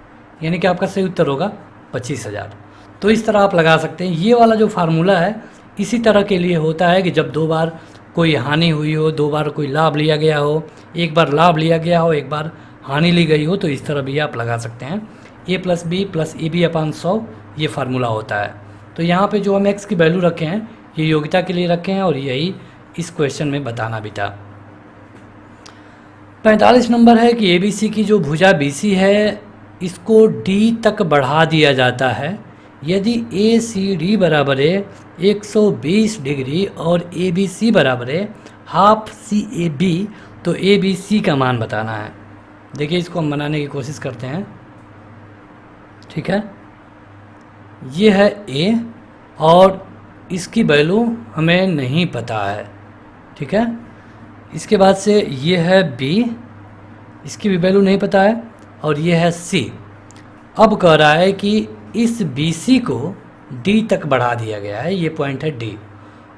यानी कि आपका सही उत्तर होगा 25,000। तो इस तरह आप लगा सकते हैं। ये वाला जो फार्मूला है इसी तरह के लिए होता है कि जब 2 बार कोई हानि हुई हो, 2 बार कोई लाभ लिया गया हो, एक बार लाभ लिया गया हो, एक बार हानि ली गई हो, तो इस तरह भी आप लगा सकते हैं। a + b + ab/100 ये फार्मूला होता है। तो यहाँ पे जो हम x की वैल्यू रखे हैं ये योग्यता के लिए रखे हैं और यही इस क्वेश्चन में बताना भी था। 45 नंबर है कि ABC की जो भुजा BC है इसको D तक बढ़ा दिया जाता है यदि ACD बराबर है 120 डिग्री और ABC बराबर है हाफ CAB, तो ABC का मान बताना है। देखिए इसको हम बनाने की कोशिश करते हैं। ठीक है, ये है A और इसकी वैल्यू हमें नहीं पता है। ठीक है। इसके बाद से ये है बी, इसकी भी वैल्यू नहीं पता है, और ये है सी। अब कह रहा है कि इस बी सी को डी तक बढ़ा दिया गया है, ये पॉइंट है डी।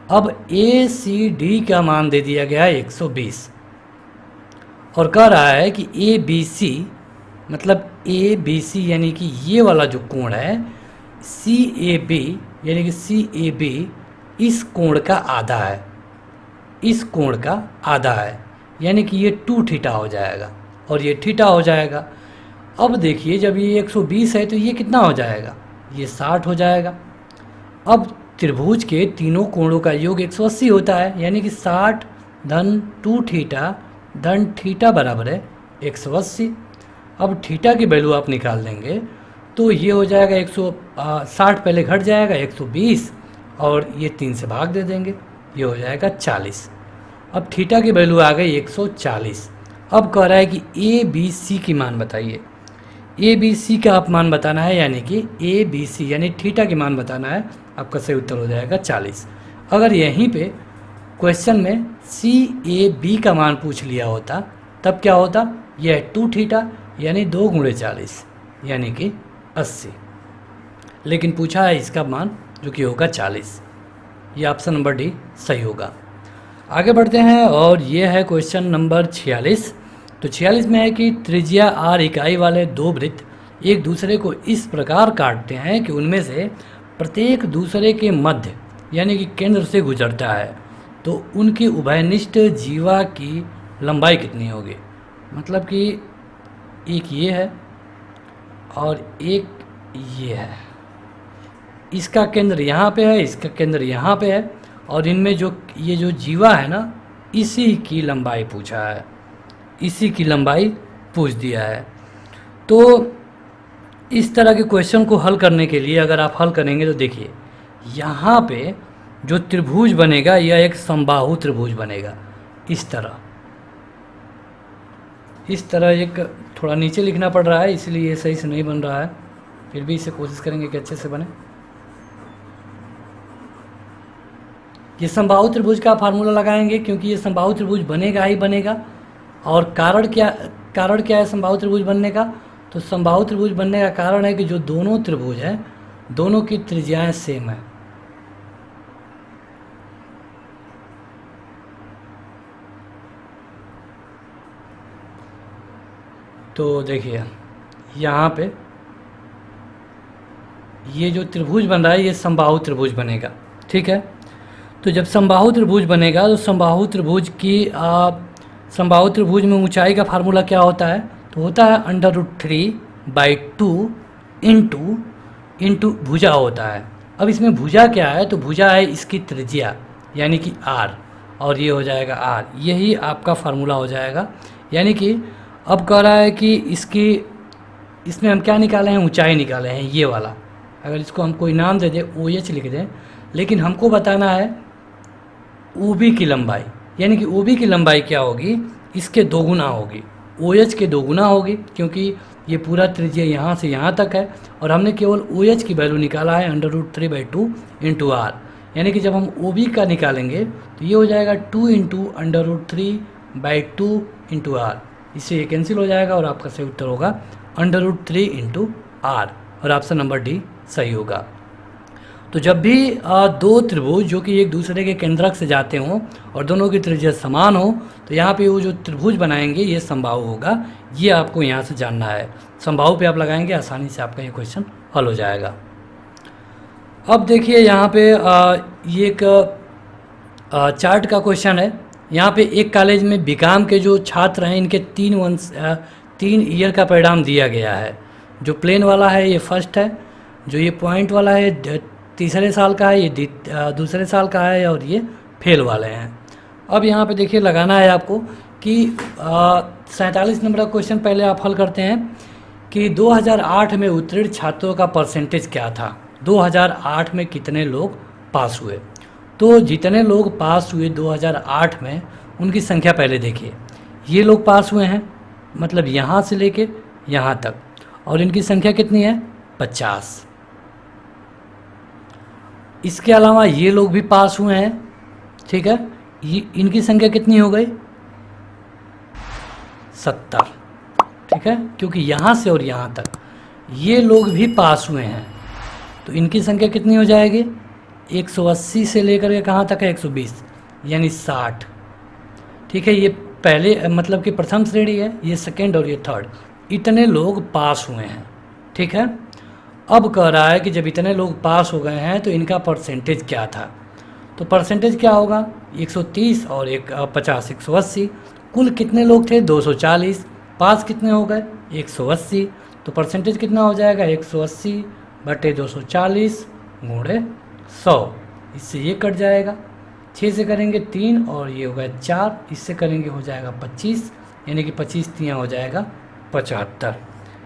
अब ए सी डी का मान दे दिया गया है 120, और कह रहा है कि ए बी सी मतलब ए बी सी यानी कि ये वाला जो कोण है सी ए बी यानी कि सी ए बी इस कोण का आधा है, इस कोण का आधा है, यानी कि ये 2 थीटा हो जाएगा और ये थीटा हो जाएगा। अब देखिए जब ये 120 है तो ये कितना हो जाएगा, ये 60 हो जाएगा। अब त्रिभुज के तीनों कोणों का योग 180 होता है, यानी कि 60 धन 2 थीटा धन थीटा बराबर है 180। अब थीटा की वैल्यू आप निकाल देंगे तो ये हो जाएगा 160 पहले घट जाएगा 120 और ये 3 से भाग दे देंगे, ये हो जाएगा 40। अब थीटा की वैल्यू आ गई 140। अब कह रहा है कि ए बी सी की मान बताइए। ए बी सी का आप मान बताना है, यानी कि ए बी सी यानी थीटा की मान बताना है। आपका सही उत्तर हो जाएगा 40। अगर यहीं पे क्वेश्चन में सी ए बी का मान पूछ लिया होता तब क्या होता, यह है 2 थीटा यानी 2 × 40 यानी कि 80, लेकिन पूछा है इसका मान जो कि होगा 40। ये ऑप्शन नंबर डी सही होगा। आगे बढ़ते हैं और ये है क्वेश्चन नंबर 46। तो 46 में है कि त्रिज्या r इकाई वाले 2 वृत्त एक दूसरे को इस प्रकार काटते हैं कि उनमें से प्रत्येक दूसरे के मध्य यानी कि केंद्र से गुजरता है, तो उनकी उभयनिष्ठ जीवा की लंबाई कितनी होगी। मतलब कि एक ये है और एक ये है, इसका केंद्र यहाँ पे है, इसका केंद्र यहाँ पे है, और इनमें जो ये जो जीवा है ना इसी की लंबाई पूछा है, इसी की लंबाई पूछ दिया है। तो इस तरह के क्वेश्चन को हल करने के लिए अगर आप हल करेंगे तो देखिए यहाँ पे जो त्रिभुज बनेगा यह एक समबाहु त्रिभुज बनेगा। इस तरह एक थोड़ा नीचे लिखना पड़ रहा है इसलिए ये सही से नहीं बन रहा है, फिर भी इसे कोशिश करेंगे कि अच्छे से बने। ये समबाहु त्रिभुज का फार्मूला लगाएंगे क्योंकि ये समबाहु त्रिभुज बनेगा ही बनेगा। और कारण क्या है समबाहु त्रिभुज बनने का, तो समबाहु त्रिभुज बनने का कारण है कि जो दोनों त्रिभुज हैं दोनों की त्रिज्याएं सेम है। तो देखिए यहाँ पे ये जो त्रिभुज बन रहा है ये समबाहु त्रिभुज बनेगा, ठीक है। तो जब समबाहु त्रिभुज बनेगा तो समबाहु त्रिभुज में ऊंचाई का फार्मूला क्या होता है, तो होता है √3/2 इंटू भुजा होता है। अब इसमें भुजा क्या है, तो भुजा है इसकी त्रिज्या यानी कि r, और ये हो जाएगा r, यही आपका फार्मूला हो जाएगा। यानी कि अब कह रहा है कि इसमें हम क्या निकाले हैं, ऊंचाई निकाले हैं ये वाला। अगर इसको हम कोई नाम दे दें OH लिख दें, लेकिन हमको बताना है OB की लंबाई, यानी कि OB की लंबाई क्या होगी, इसके 2 गुना होगी, OH के 2 गुना होगी, क्योंकि ये पूरा त्रिज्या यहाँ से यहाँ तक है और हमने केवल OH की वैल्यू निकाला है √3/2 इंटू r। यानी कि जब हम OB का निकालेंगे तो ये हो जाएगा 2 इंटू √3/2 इंटू r, इससे ये कैंसिल हो जाएगा और आपका सही उत्तर होगा √3 इंटू r, और ऑप्शन नंबर डी सही होगा। तो जब भी 2 त्रिभुज जो कि एक दूसरे के केंद्रक से जाते हों और दोनों की त्रिज्या समान हो तो यहाँ पे वो जो त्रिभुज बनाएंगे ये समबाहु होगा, ये आपको यहाँ से जानना है। समबाहु पे आप लगाएंगे आसानी से आपका ये क्वेश्चन हल हो जाएगा। अब देखिए यहाँ पे ये एक चार्ट का क्वेश्चन है। यहाँ पे एक कॉलेज में बीकॉम के जो छात्र हैं इनके 3 ईयर का परिणाम दिया गया है। जो प्लेन वाला है ये फर्स्ट है, जो ये पॉइंट वाला है तीसरे साल का है, ये दूसरे साल का है, और ये फेल वाले हैं। अब यहाँ पे देखिए लगाना है आपको कि 47 नंबर का क्वेश्चन पहले आप हल करते हैं कि 2008 में उत्तीर्ण छात्रों का परसेंटेज क्या था। 2008 में कितने लोग पास हुए, तो जितने लोग पास हुए 2008 में उनकी संख्या पहले देखिए। ये लोग पास हुए हैं मतलब यहाँ से लेके यहाँ तक, और इनकी संख्या कितनी है 50। इसके अलावा ये लोग भी पास हुए हैं, ठीक है, ये इनकी संख्या कितनी हो गई? 70। ठीक है, क्योंकि यहाँ से और यहाँ तक ये लोग भी पास हुए हैं, तो इनकी संख्या कितनी हो जाएगी? 180 से लेकर के कहाँ तक है? 120, यानी 60। ठीक है, ये पहले मतलब कि प्रथम श्रेणी है, ये सेकेंड और ये थर्ड, इतने लोग पास हुए हैं। ठीक है, अब कह रहा है कि जब इतने लोग पास हो गए हैं तो इनका परसेंटेज क्या था। तो परसेंटेज क्या होगा? 130 और 50, 180। कुल कितने लोग थे? 240। पास कितने हो गए? 180। तो परसेंटेज कितना हो जाएगा? 180 बटे 240 गुणे 100। इससे ये कट जाएगा, 6 से करेंगे 3 और ये होगा 4, इससे करेंगे हो जाएगा 25, यानी कि 25 तियाँ हो जाएगा 75।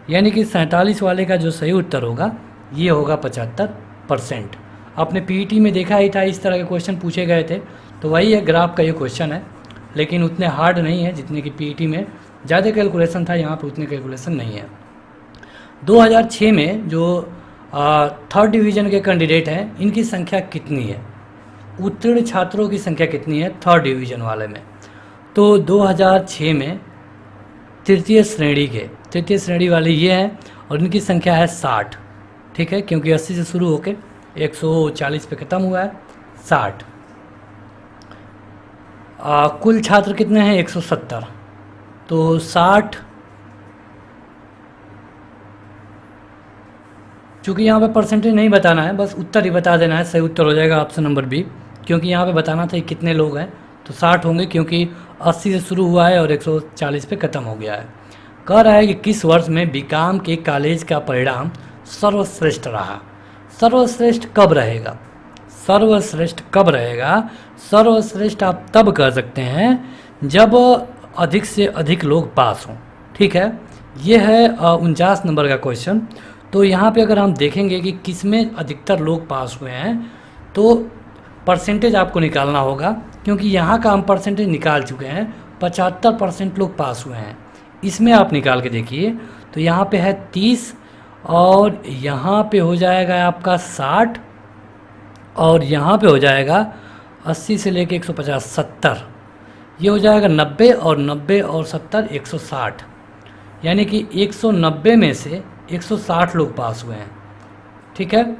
यानी कि 47 वाले का जो सही उत्तर होगा ये होगा 75%। आपने पीईटी में देखा ही था, इस तरह के क्वेश्चन पूछे गए थे, तो वही है, ग्राफ का ये क्वेश्चन है, लेकिन उतने हार्ड नहीं है जितने कि पीईटी में ज़्यादा कैलकुलेशन था, यहाँ पे उतने कैलकुलेशन नहीं है। 2006 में जो थर्ड डिवीज़न के कैंडिडेट हैं, इनकी संख्या कितनी है? उत्तीर्ण छात्रों की संख्या कितनी है थर्ड डिवीज़न वाले में? तो 2006 में तृतीय श्रेणी वाले ये हैं और इनकी संख्या है 60। ठीक है, क्योंकि 80 से शुरू होकर 140 पे ख़त्म हुआ है, 60। कुल छात्र कितने हैं? 170। तो 60, चूँकि यहाँ पे परसेंटेज नहीं बताना है, बस उत्तर ही बता देना है, सही उत्तर हो जाएगा ऑप्शन नंबर बी, क्योंकि यहाँ पे बताना था कितने लोग हैं, तो 60 होंगे, क्योंकि 80 से शुरू हुआ है और 140 पे ख़त्म हो गया है। कह रहा है कि किस वर्ष में बीकॉम के कॉलेज का परिणाम सर्वश्रेष्ठ रहा? सर्वश्रेष्ठ कब रहेगा? सर्वश्रेष्ठ कब रहेगा? सर्वश्रेष्ठ आप तब कह सकते हैं जब अधिक से अधिक लोग पास हों। ठीक है, ये है 49 नंबर का क्वेश्चन। तो यहाँ पे अगर हम देखेंगे कि किस में अधिकतर लोग पास हुए हैं, तो परसेंटेज आपको निकालना होगा, क्योंकि यहाँ का हम परसेंटेज निकाल चुके हैं, 75% लोग पास हुए हैं। इसमें आप निकाल के देखिए, तो यहाँ पे है 30 और यहाँ पे हो जाएगा आपका 60 और यहाँ पे हो जाएगा 80 से लेके 150, 70, ये हो जाएगा 90 और 90 और 70 160, यानी कि 190 में से 160 लोग पास हुए हैं। ठीक है,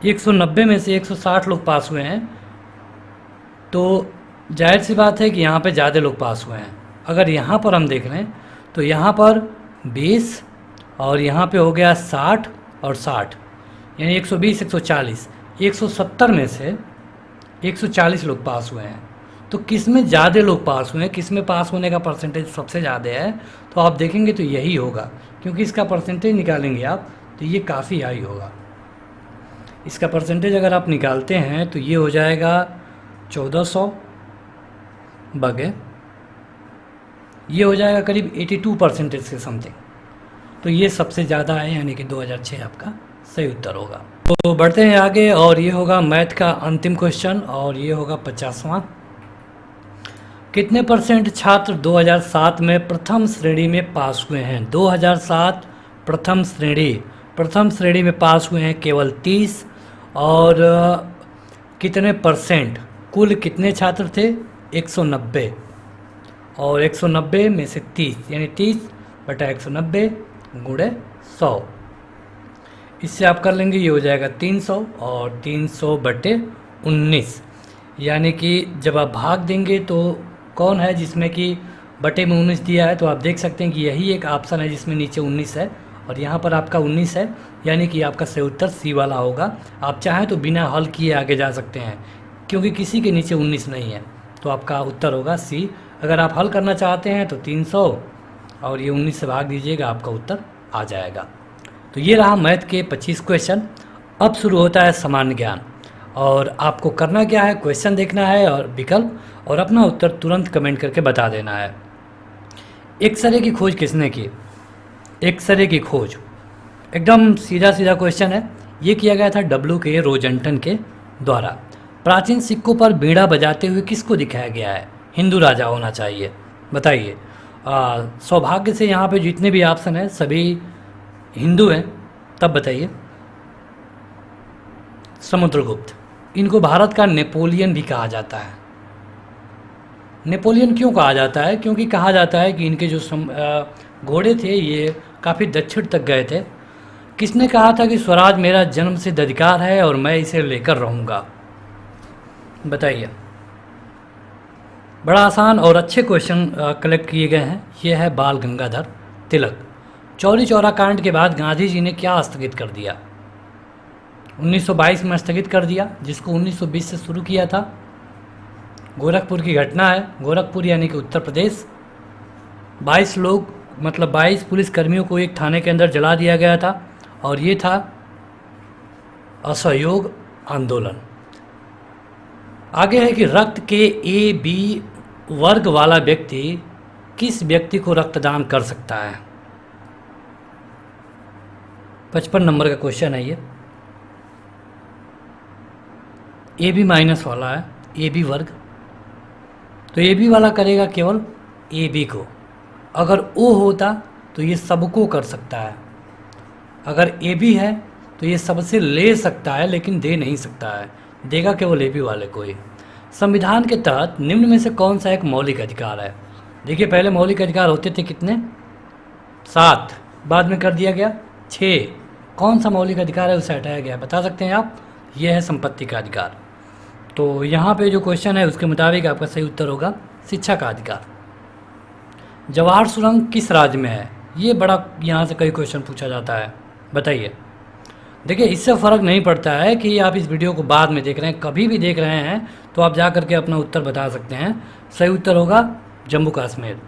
190 में से 160 लोग पास हुए हैं, तो जाहिर सी बात है कि यहाँ पे ज़्यादा लोग पास हुए हैं। अगर यहाँ पर हम देख लें तो यहाँ पर 20 और यहाँ पे हो गया 60 और 60, यानी 120, 140, 170 में से 140 लोग पास हुए हैं। तो किस में ज़्यादा लोग पास हुए हैं, किस में पास होने का परसेंटेज सबसे ज़्यादा है, तो आप देखेंगे तो यही होगा, क्योंकि इसका परसेंटेज निकालेंगे आप तो ये काफ़ी हाई होगा। इसका परसेंटेज अगर आप निकालते हैं तो ये हो जाएगा 1400 बगे, ये हो जाएगा करीब 82% के समथिंग। तो ये सबसे ज़्यादा है, यानी कि 2006 आपका सही उत्तर होगा। तो बढ़ते हैं आगे, और ये होगा मैथ का अंतिम क्वेश्चन, और ये होगा 50वां। कितने परसेंट छात्र 2007 में प्रथम श्रेणी में पास हुए हैं? 2007 प्रथम श्रेणी में पास हुए हैं केवल 30। और कितने परसेंट, कुल कितने छात्र थे? 190, और 190 में से 30, यानी 30 बटा 190 गुणे 100। इससे आप कर लेंगे, ये हो जाएगा 300 और 300 बटे 19, यानी कि जब आप भाग देंगे तो कौन है जिसमें कि बटे में 19 दिया है, तो आप देख सकते हैं कि यही एक ऑप्शन है जिसमें नीचे 19 है और यहाँ पर आपका 19 है, यानी कि आपका सही उत्तर सी वाला होगा। आप चाहें तो बिना हल किए आगे जा सकते हैं, क्योंकि किसी के नीचे 19 नहीं है, तो आपका उत्तर होगा सी। अगर आप हल करना चाहते हैं तो 300 और ये 19 से भाग दीजिएगा, आपका उत्तर आ जाएगा। तो ये रहा मैथ के 25 क्वेश्चन। अब शुरू होता है सामान्य ज्ञान, और आपको करना क्या है, क्वेश्चन देखना है और विकल्प, और अपना उत्तर तुरंत कमेंट करके बता देना है। एक्सरे की खोज किसने की? एक्सरे की खोज एकदम सीधा सीधा क्वेश्चन है। ये किया गया था W.K. रोजंटन के द्वारा। प्राचीन सिक्कों पर बीड़ा बजाते हुए किसको दिखाया गया है? हिंदू राजा होना चाहिए, बताइए। सौभाग्य से यहाँ पे जितने भी ऑप्शन हैं सभी हिंदू हैं, तब बताइए। समुद्रगुप्त, इनको भारत का नेपोलियन भी कहा जाता है। नेपोलियन क्यों कहा जाता है? क्योंकि कहा जाता है कि इनके जो घोड़े थे ये काफ़ी दक्षिण तक गए थे। किसने कहा था कि स्वराज मेरा जन्मसिद्ध अधिकार है और मैं इसे लेकर रहूँगा? बताइए। बड़ा आसान और अच्छे क्वेश्चन कलेक्ट किए गए हैं। ये है बाल गंगाधर तिलक। चौरी चौरा कांड के बाद गांधी जी ने क्या स्थगित कर दिया? 1922 में स्थगित कर दिया, जिसको 1920 से शुरू किया था। गोरखपुर की घटना है, गोरखपुर यानी कि उत्तर प्रदेश। 22 लोग मतलब 22 पुलिसकर्मियों को एक थाने के अंदर जला दिया गया था और ये था असहयोग आंदोलन। आगे है कि रक्त के ए बी वर्ग वाला व्यक्ति किस व्यक्ति को रक्तदान कर सकता है? 55 नंबर का क्वेश्चन है ये। ए बी माइनस वाला है, ए बी वर्ग, तो ए बी वाला करेगा केवल ए बी को। अगर ओ होता तो ये सबको कर सकता है। अगर ए बी है तो ये सबसे ले सकता है लेकिन दे नहीं सकता है, देगा केवल ए बी वाले को ही। संविधान के तहत निम्न में से कौन सा एक मौलिक अधिकार है? देखिए, पहले मौलिक अधिकार होते थे कितने? 7, बाद में कर दिया गया 6। कौन सा मौलिक अधिकार है उसे हटाया गया, बता सकते हैं आप? यह है संपत्ति का अधिकार। तो यहाँ पे जो क्वेश्चन है उसके मुताबिक आपका सही उत्तर होगा शिक्षा का अधिकार। जवाहर सुरंग किस राज्य में है? ये बड़ा यहाँ से कई क्वेश्चन पूछा जाता है, बताइए। देखिए, इससे फ़र्क नहीं पड़ता है कि आप इस वीडियो को बाद में देख रहे हैं, कभी भी देख रहे हैं तो आप जा करके अपना उत्तर बता सकते हैं। सही उत्तर होगा जम्मू कश्मीर।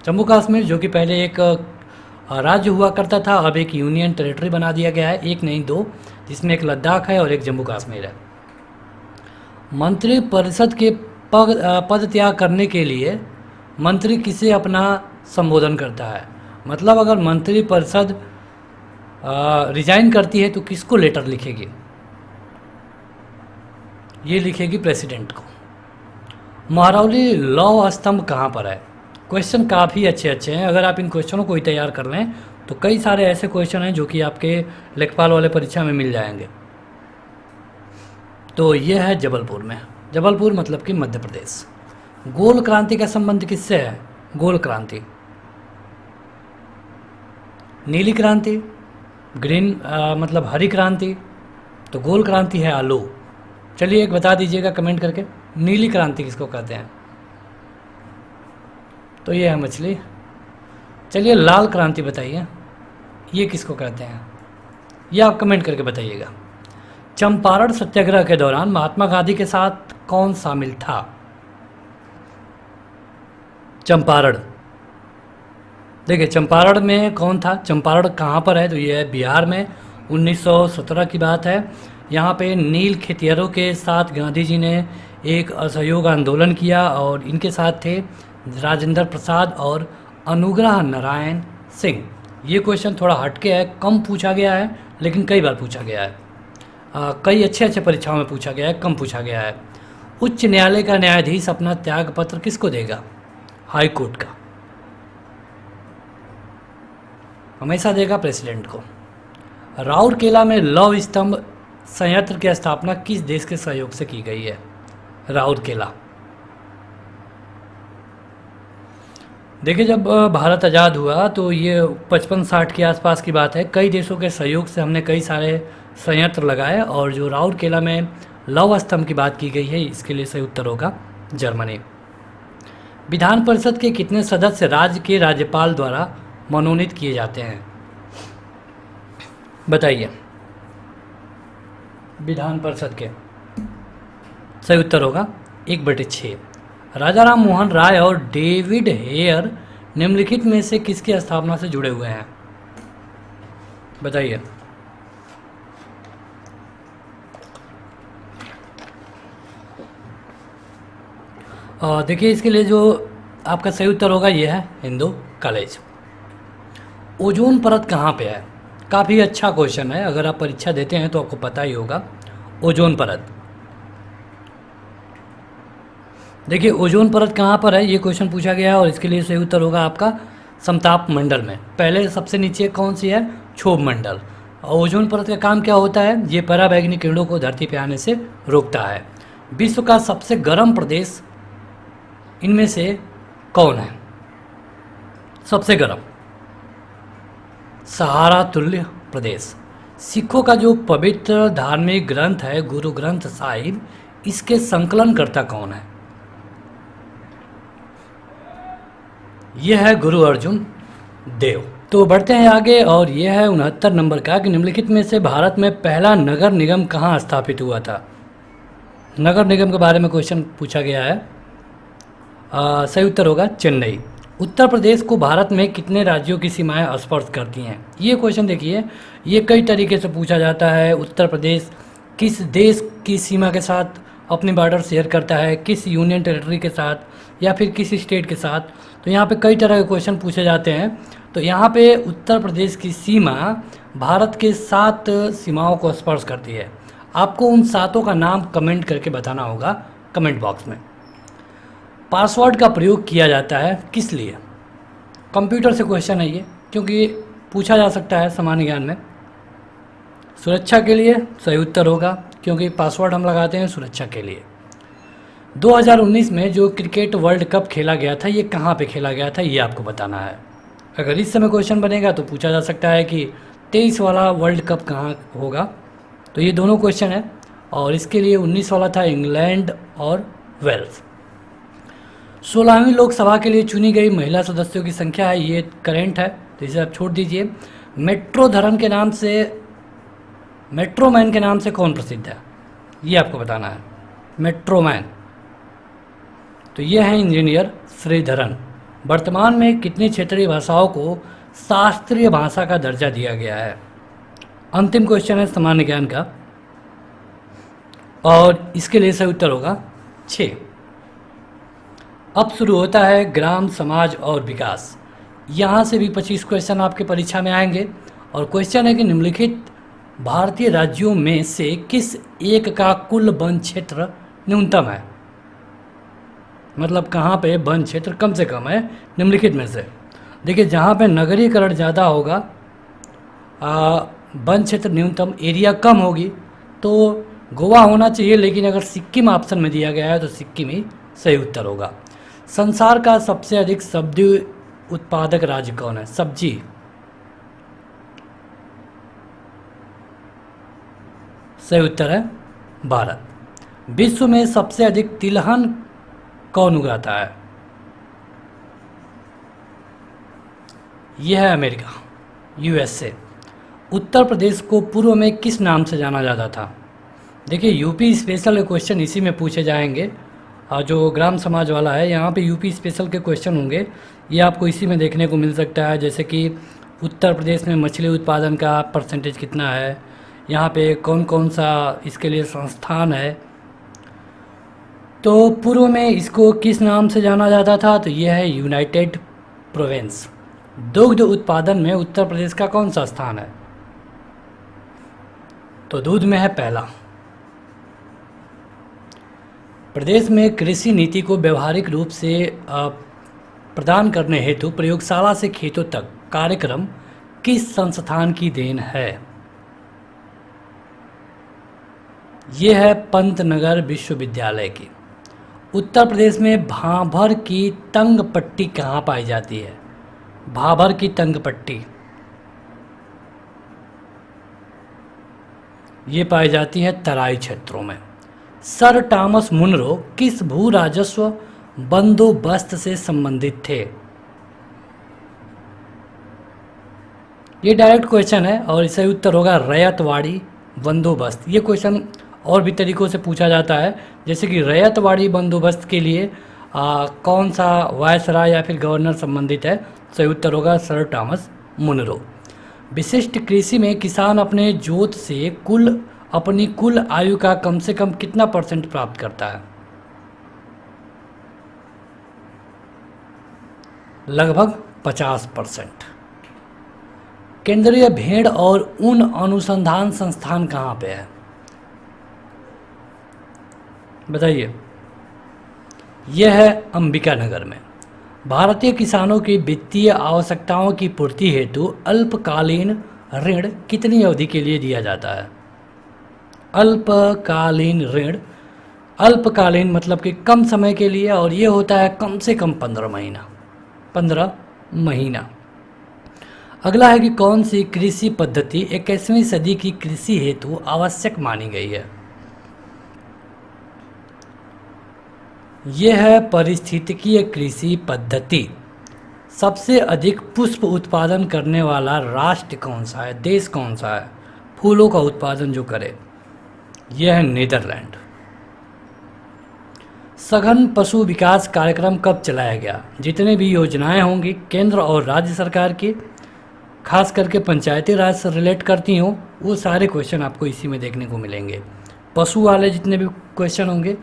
जम्मू कश्मीर जो कि पहले एक राज्य हुआ करता था, अब एक यूनियन टेरिटरी बना दिया गया है, एक नहीं 2, जिसमें एक लद्दाख है और एक जम्मू कश्मीर है। मंत्री परिषद के पद त्याग करने के लिए मंत्री किसे अपना संबोधन करता है? मतलब अगर मंत्री परिषद रिजाइन करती है तो किसको लेटर लिखेगी? ये लिखेगी प्रेसिडेंट को। महरौली लौह स्तंभ कहाँ पर है? क्वेश्चन काफ़ी अच्छे हैं। अगर आप इन क्वेश्चनों को ही तैयार कर लें तो कई सारे ऐसे क्वेश्चन हैं जो कि आपके लेखपाल वाले परीक्षा में मिल जाएंगे। तो ये है जबलपुर में। जबलपुर मतलब कि मध्य प्रदेश। गोल क्रांति का संबंध किससे है? गोल क्रांति, नीली क्रांति, ग्रीन मतलब हरी क्रांति, तो गोल क्रांति है आलू। चलिए एक बता दीजिएगा कमेंट करके, नीली क्रांति किसको कहते हैं? तो ये है मछली। चलिए लाल क्रांति बताइए, ये किसको कहते हैं? ये आप कमेंट करके बताइएगा। चंपारण सत्याग्रह के दौरान महात्मा गांधी के साथ कौन शामिल था? चंपारण, देखिए चंपारण में कौन था? चंपारण कहाँ पर है? तो ये है बिहार में। 1917 की बात है। यहाँ पे नील खेतिहरों के साथ गांधी जी ने एक असहयोग आंदोलन किया और इनके साथ थे राजेंद्र प्रसाद और अनुग्रह नारायण सिंह। ये क्वेश्चन थोड़ा हटके है, कम पूछा गया है लेकिन कई बार पूछा गया है। कई अच्छे परीक्षाओं में पूछा गया है, कम पूछा गया है। उच्च न्यायालय का न्यायाधीश अपना त्याग पत्र किसको देगा? हाई कोर्ट का हमेशा देगा प्रेसिडेंट को। राउरकेला में लौह स्तंभ संयंत्र की स्थापना किस देश के सहयोग से की गई है? राउरकेला। देखिए, जब भारत आज़ाद हुआ तो ये 55-60 के आसपास की बात है। कई देशों के सहयोग से हमने कई सारे संयंत्र लगाए और जो राउरकेला में लौह स्तंभ की बात की गई है, इसके लिए सही उत्तर होगा जर्मनी। विधान परिषद के कितने सदस्य राज्य के राज्यपाल द्वारा मनोनीत किए जाते हैं? बताइए। विधान परिषद के सही उत्तर होगा 1/6। राजा राम मोहन राय और डेविड हेयर निम्नलिखित में से किसकी स्थापना से जुड़े हुए हैं? बताइए। देखिए, इसके लिए जो आपका सही उत्तर होगा ये है हिंदू कॉलेज। ओजोन परत कहाँ पे है? काफ़ी अच्छा क्वेश्चन है, अगर आप परीक्षा देते हैं तो आपको पता ही होगा। ओजोन परत, देखिए ओजोन परत कहाँ पर है ये क्वेश्चन पूछा गया है और इसके लिए सही उत्तर होगा आपका समताप मंडल में। पहले सबसे नीचे कौन सी है? क्षोभ मंडल। ओजोन परत का काम क्या होता है? ये पराबैंगनी किरणों को धरती पे आने से रोकता है। विश्व का सबसे गर्म प्रदेश इनमें से कौन है? सबसे गर्म, सहारा तुल्य प्रदेश। सिखों का जो पवित्र धार्मिक ग्रंथ है गुरु ग्रंथ साहिब, इसके संकलनकर्ता कौन है? यह है गुरु अर्जुन देव। तो बढ़ते हैं आगे, और यह है 69 नंबर का कि निम्नलिखित में से भारत में पहला नगर निगम कहाँ स्थापित हुआ था? नगर निगम के बारे में क्वेश्चन पूछा गया है। सही उत्तर होगा चेन्नई। उत्तर प्रदेश को भारत में कितने राज्यों की सीमाएं स्पर्श करती हैं? ये क्वेश्चन देखिए, ये कई तरीके से पूछा जाता है। उत्तर प्रदेश किस देश की सीमा के साथ अपने बॉर्डर शेयर करता है, किस यूनियन टेरिटरी के साथ, या फिर किस स्टेट के साथ? तो यहाँ पे कई तरह के क्वेश्चन पूछे जाते हैं। तो यहाँ पे उत्तर प्रदेश की सीमा भारत के 7 सीमाओं को स्पर्श करती है। आपको उन 7 का नाम कमेंट करके बताना होगा कमेंट बॉक्स में। पासवर्ड का प्रयोग किया जाता है किस लिए? कंप्यूटर से क्वेश्चन है ये, क्योंकि पूछा जा सकता है सामान्य ज्ञान में। सुरक्षा के लिए सही उत्तर होगा, क्योंकि पासवर्ड हम लगाते हैं सुरक्षा के लिए। 2019 में जो क्रिकेट वर्ल्ड कप खेला गया था, ये कहाँ पे खेला गया था, ये आपको बताना है। अगर इस समय क्वेश्चन बनेगा तो पूछा जा सकता है कि 23 वाला वर्ल्ड कप कहाँ होगा। तो ये दोनों क्वेश्चन है, और इसके लिए 19 वाला था इंग्लैंड और वेल्स। 16वीं लोकसभा के लिए चुनी गई महिला सदस्यों की संख्या है, ये करेंट है, तो इसे आप छोड़ दीजिए। मेट्रोधरण के नाम से, मेट्रोमैन के नाम से कौन प्रसिद्ध है, ये आपको बताना है। मेट्रोमैन, तो ये है इंजीनियर श्रीधरन। वर्तमान में कितनी क्षेत्रीय भाषाओं को शास्त्रीय भाषा का दर्जा दिया गया है? अंतिम क्वेश्चन है सामान्य ज्ञान का, और इसके लिए सही उत्तर होगा 6। अब शुरू होता है ग्राम समाज और विकास। यहाँ से भी 25 क्वेश्चन आपके परीक्षा में आएंगे, और क्वेश्चन है कि निम्नलिखित भारतीय राज्यों में से किस एक का कुल वन क्षेत्र न्यूनतम है? मतलब कहाँ पे वन क्षेत्र कम से कम है निम्नलिखित में से? देखिए, जहाँ पे नगरीकरण ज़्यादा होगा, वन क्षेत्र न्यूनतम, एरिया कम होगी, तो गोवा होना चाहिए, लेकिन अगर सिक्किम ऑप्शन में दिया गया है तो सिक्किम ही सही उत्तर होगा। संसार का सबसे अधिक सब्जी उत्पादक राज्य कौन है? सब्जी, सही उत्तर है भारत। विश्व में सबसे अधिक तिलहन कौन उगाता है? यह है अमेरिका, यूएसए। उत्तर प्रदेश को पूर्व में किस नाम से जाना जाता था? देखिए, यूपी स्पेशल के क्वेश्चन इसी में पूछे जाएंगे। जो ग्राम समाज वाला है, यहाँ पे यूपी स्पेशल के क्वेश्चन होंगे, ये आपको इसी में देखने को मिल सकता है। जैसे कि उत्तर प्रदेश में मछली उत्पादन का परसेंटेज कितना है, यहाँ पे कौन कौन सा इसके लिए संस्थान है। तो पूर्व में इसको किस नाम से जाना जाता था? तो यह है यूनाइटेड प्रोविंस। दुग्ध उत्पादन में उत्तर प्रदेश का कौन सा स्थान है? तो दूध में है पहला। प्रदेश में कृषि नीति को व्यवहारिक रूप से प्रदान करने हेतु प्रयोगशाला से खेतों तक कार्यक्रम किस संस्थान की देन है? ये है पंतनगर विश्वविद्यालय की। उत्तर प्रदेश में भाभर की तंग पट्टी कहाँ पाई जाती है? भाभर की तंग पट्टी ये पाई जाती है तराई क्षेत्रों में। सर टॉमस मुनरो किस भू राजस्व बंदोबस्त से संबंधित थे? ये डायरेक्ट क्वेश्चन है, और इसका उत्तर होगा रैयतवाड़ी बंदोबस्त। ये क्वेश्चन और भी तरीक़ों से पूछा जाता है, जैसे कि रैयतवाड़ी बंदोबस्त के लिए कौन सा वायसराय या फिर गवर्नर संबंधित है? सही उत्तर होगा सर टॉमस मुनरो। विशिष्ट कृषि में किसान अपने जोत से अपनी कुल आयु का कम से कम कितना % प्राप्त करता है? लगभग 50%। केंद्रीय भेड़ और ऊन अनुसंधान संस्थान कहाँ पे है? बताइए। यह है अंबिका नगर में। भारतीय किसानों की वित्तीय आवश्यकताओं की पूर्ति हेतु अल्पकालीन ऋण कितनी अवधि के लिए दिया जाता है? अल्पकालीन ऋण अल्पकालीन मतलब कि कम समय के लिए, और ये होता है कम से कम 15 महीना। अगला है कि कौन सी कृषि पद्धति 21वीं सदी की कृषि हेतु आवश्यक मानी गई है। यह है पारिस्थितिकीय कृषि पद्धति। सबसे अधिक पुष्प उत्पादन करने वाला राष्ट्र कौन सा है, देश कौन सा है फूलों का उत्पादन जो करे, यह है नीदरलैंड। सघन पशु विकास कार्यक्रम कब चलाया गया। जितने भी योजनाएं होंगी केंद्र और राज्य सरकार की, खास करके पंचायती राज से रिलेट करती हों, वो सारे क्वेश्चन आपको इसी में देखने को मिलेंगे। पशु वाले जितने भी क्वेश्चन होंगे,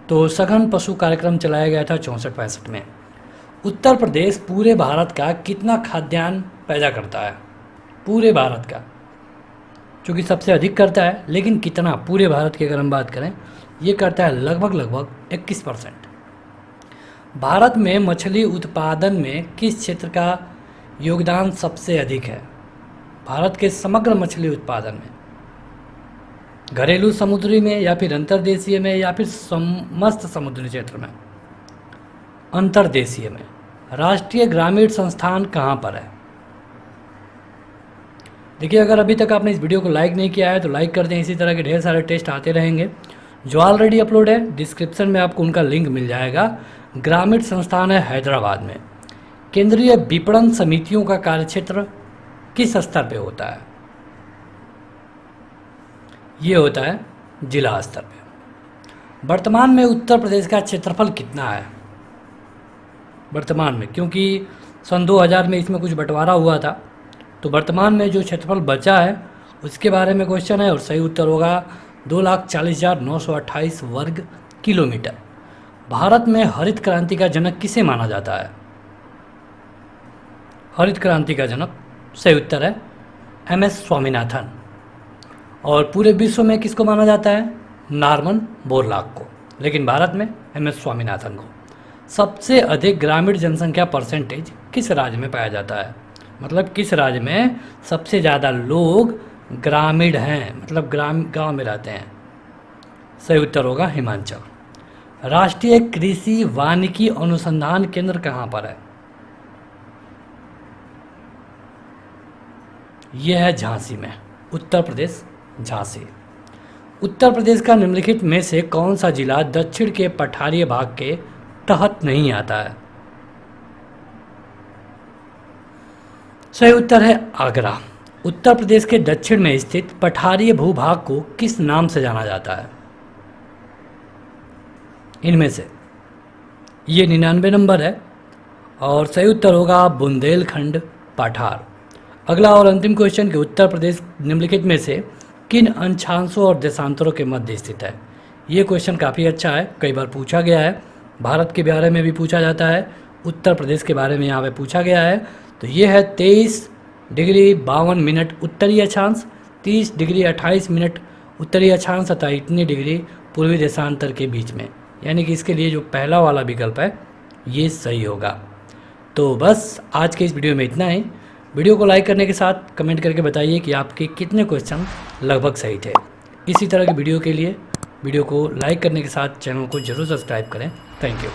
तो सघन पशु कार्यक्रम चलाया गया था 64-65 में। उत्तर प्रदेश पूरे भारत का कितना खाद्यान्न पैदा करता है, पूरे भारत का, चूँकि सबसे अधिक करता है, लेकिन कितना पूरे भारत की अगर हम बात करें, ये करता है लगभग 21%। भारत में मछली उत्पादन में किस क्षेत्र का योगदान सबसे अधिक है। भारत के समग्र मछली उत्पादन में, घरेलू समुद्री में या फिर अंतर्देशीय में या फिर समस्त समुद्री क्षेत्र में। अंतर्देशीय में। राष्ट्रीय ग्रामीण संस्थान कहाँ पर है। देखिए, अगर अभी तक आपने इस वीडियो को लाइक नहीं किया है तो लाइक कर दें। इसी तरह के ढेर सारे टेस्ट आते रहेंगे जो ऑलरेडी अपलोड है, डिस्क्रिप्शन में आपको उनका लिंक मिल जाएगा। ग्रामीण संस्थान है हैदराबाद में। केंद्रीय विपणन समितियों का कार्यक्षेत्र किस स्तर पे होता है। ये होता है जिला स्तर पे। वर्तमान में उत्तर प्रदेश का क्षेत्रफल कितना है वर्तमान में, क्योंकि सन 2000 में इसमें कुछ बंटवारा हुआ था, तो वर्तमान में जो क्षेत्रफल बचा है उसके बारे में क्वेश्चन है, और सही उत्तर होगा 2,40,928 वर्ग किलोमीटर। भारत में हरित क्रांति का जनक किसे माना जाता है। हरित क्रांति का जनक सही उत्तर है MS स्वामीनाथन। और पूरे विश्व में किसको माना जाता है, नॉर्मन बोरलॉग को, लेकिन भारत में MS स्वामीनाथन को। सबसे अधिक ग्रामीण जनसंख्या परसेंटेज किस राज्य में पाया जाता है, मतलब किस राज्य में सबसे ज़्यादा लोग ग्रामीण हैं, मतलब गांव में रहते हैं। सही उत्तर होगा हिमाचल। राष्ट्रीय कृषि वानिकी अनुसंधान केंद्र कहाँ पर है। यह है झांसी में, उत्तर प्रदेश झांसी। उत्तर प्रदेश का निम्नलिखित में से कौन सा जिला दक्षिण के पठारीय भाग के तहत नहीं आता है। सही उत्तर है आगरा। उत्तर प्रदेश के दक्षिण में स्थित पठारीय भूभाग को किस नाम से जाना जाता है। इनमें से ये 99 नंबर है, और सही उत्तर होगा बुंदेलखंड पठार। अगला और अंतिम क्वेश्चन कि उत्तर प्रदेश निम्नलिखित में से किन अंशांशों और देशांतरों के मध्य स्थित है। ये क्वेश्चन काफ़ी अच्छा है, कई बार पूछा गया है। भारत के बारे में भी पूछा जाता है, उत्तर प्रदेश के बारे में यहाँ पे पूछा गया है। तो ये है 23 डिग्री 52 मिनट उत्तरी अक्षांश, 30 डिग्री 28 मिनट उत्तरी अक्षांश तथा इतनी डिग्री पूर्वी देशांतर के बीच में, यानी कि इसके लिए जो पहला वाला विकल्प है ये सही होगा। तो बस आज के इस वीडियो में इतना ही। वीडियो को लाइक करने के साथ कमेंट करके बताइए कि आपके कितने क्वेश्चन लगभग सही थे। इसी तरह के वीडियो के लिए वीडियो को लाइक करने के साथ चैनल को जरूर सब्सक्राइब करें। Thank you.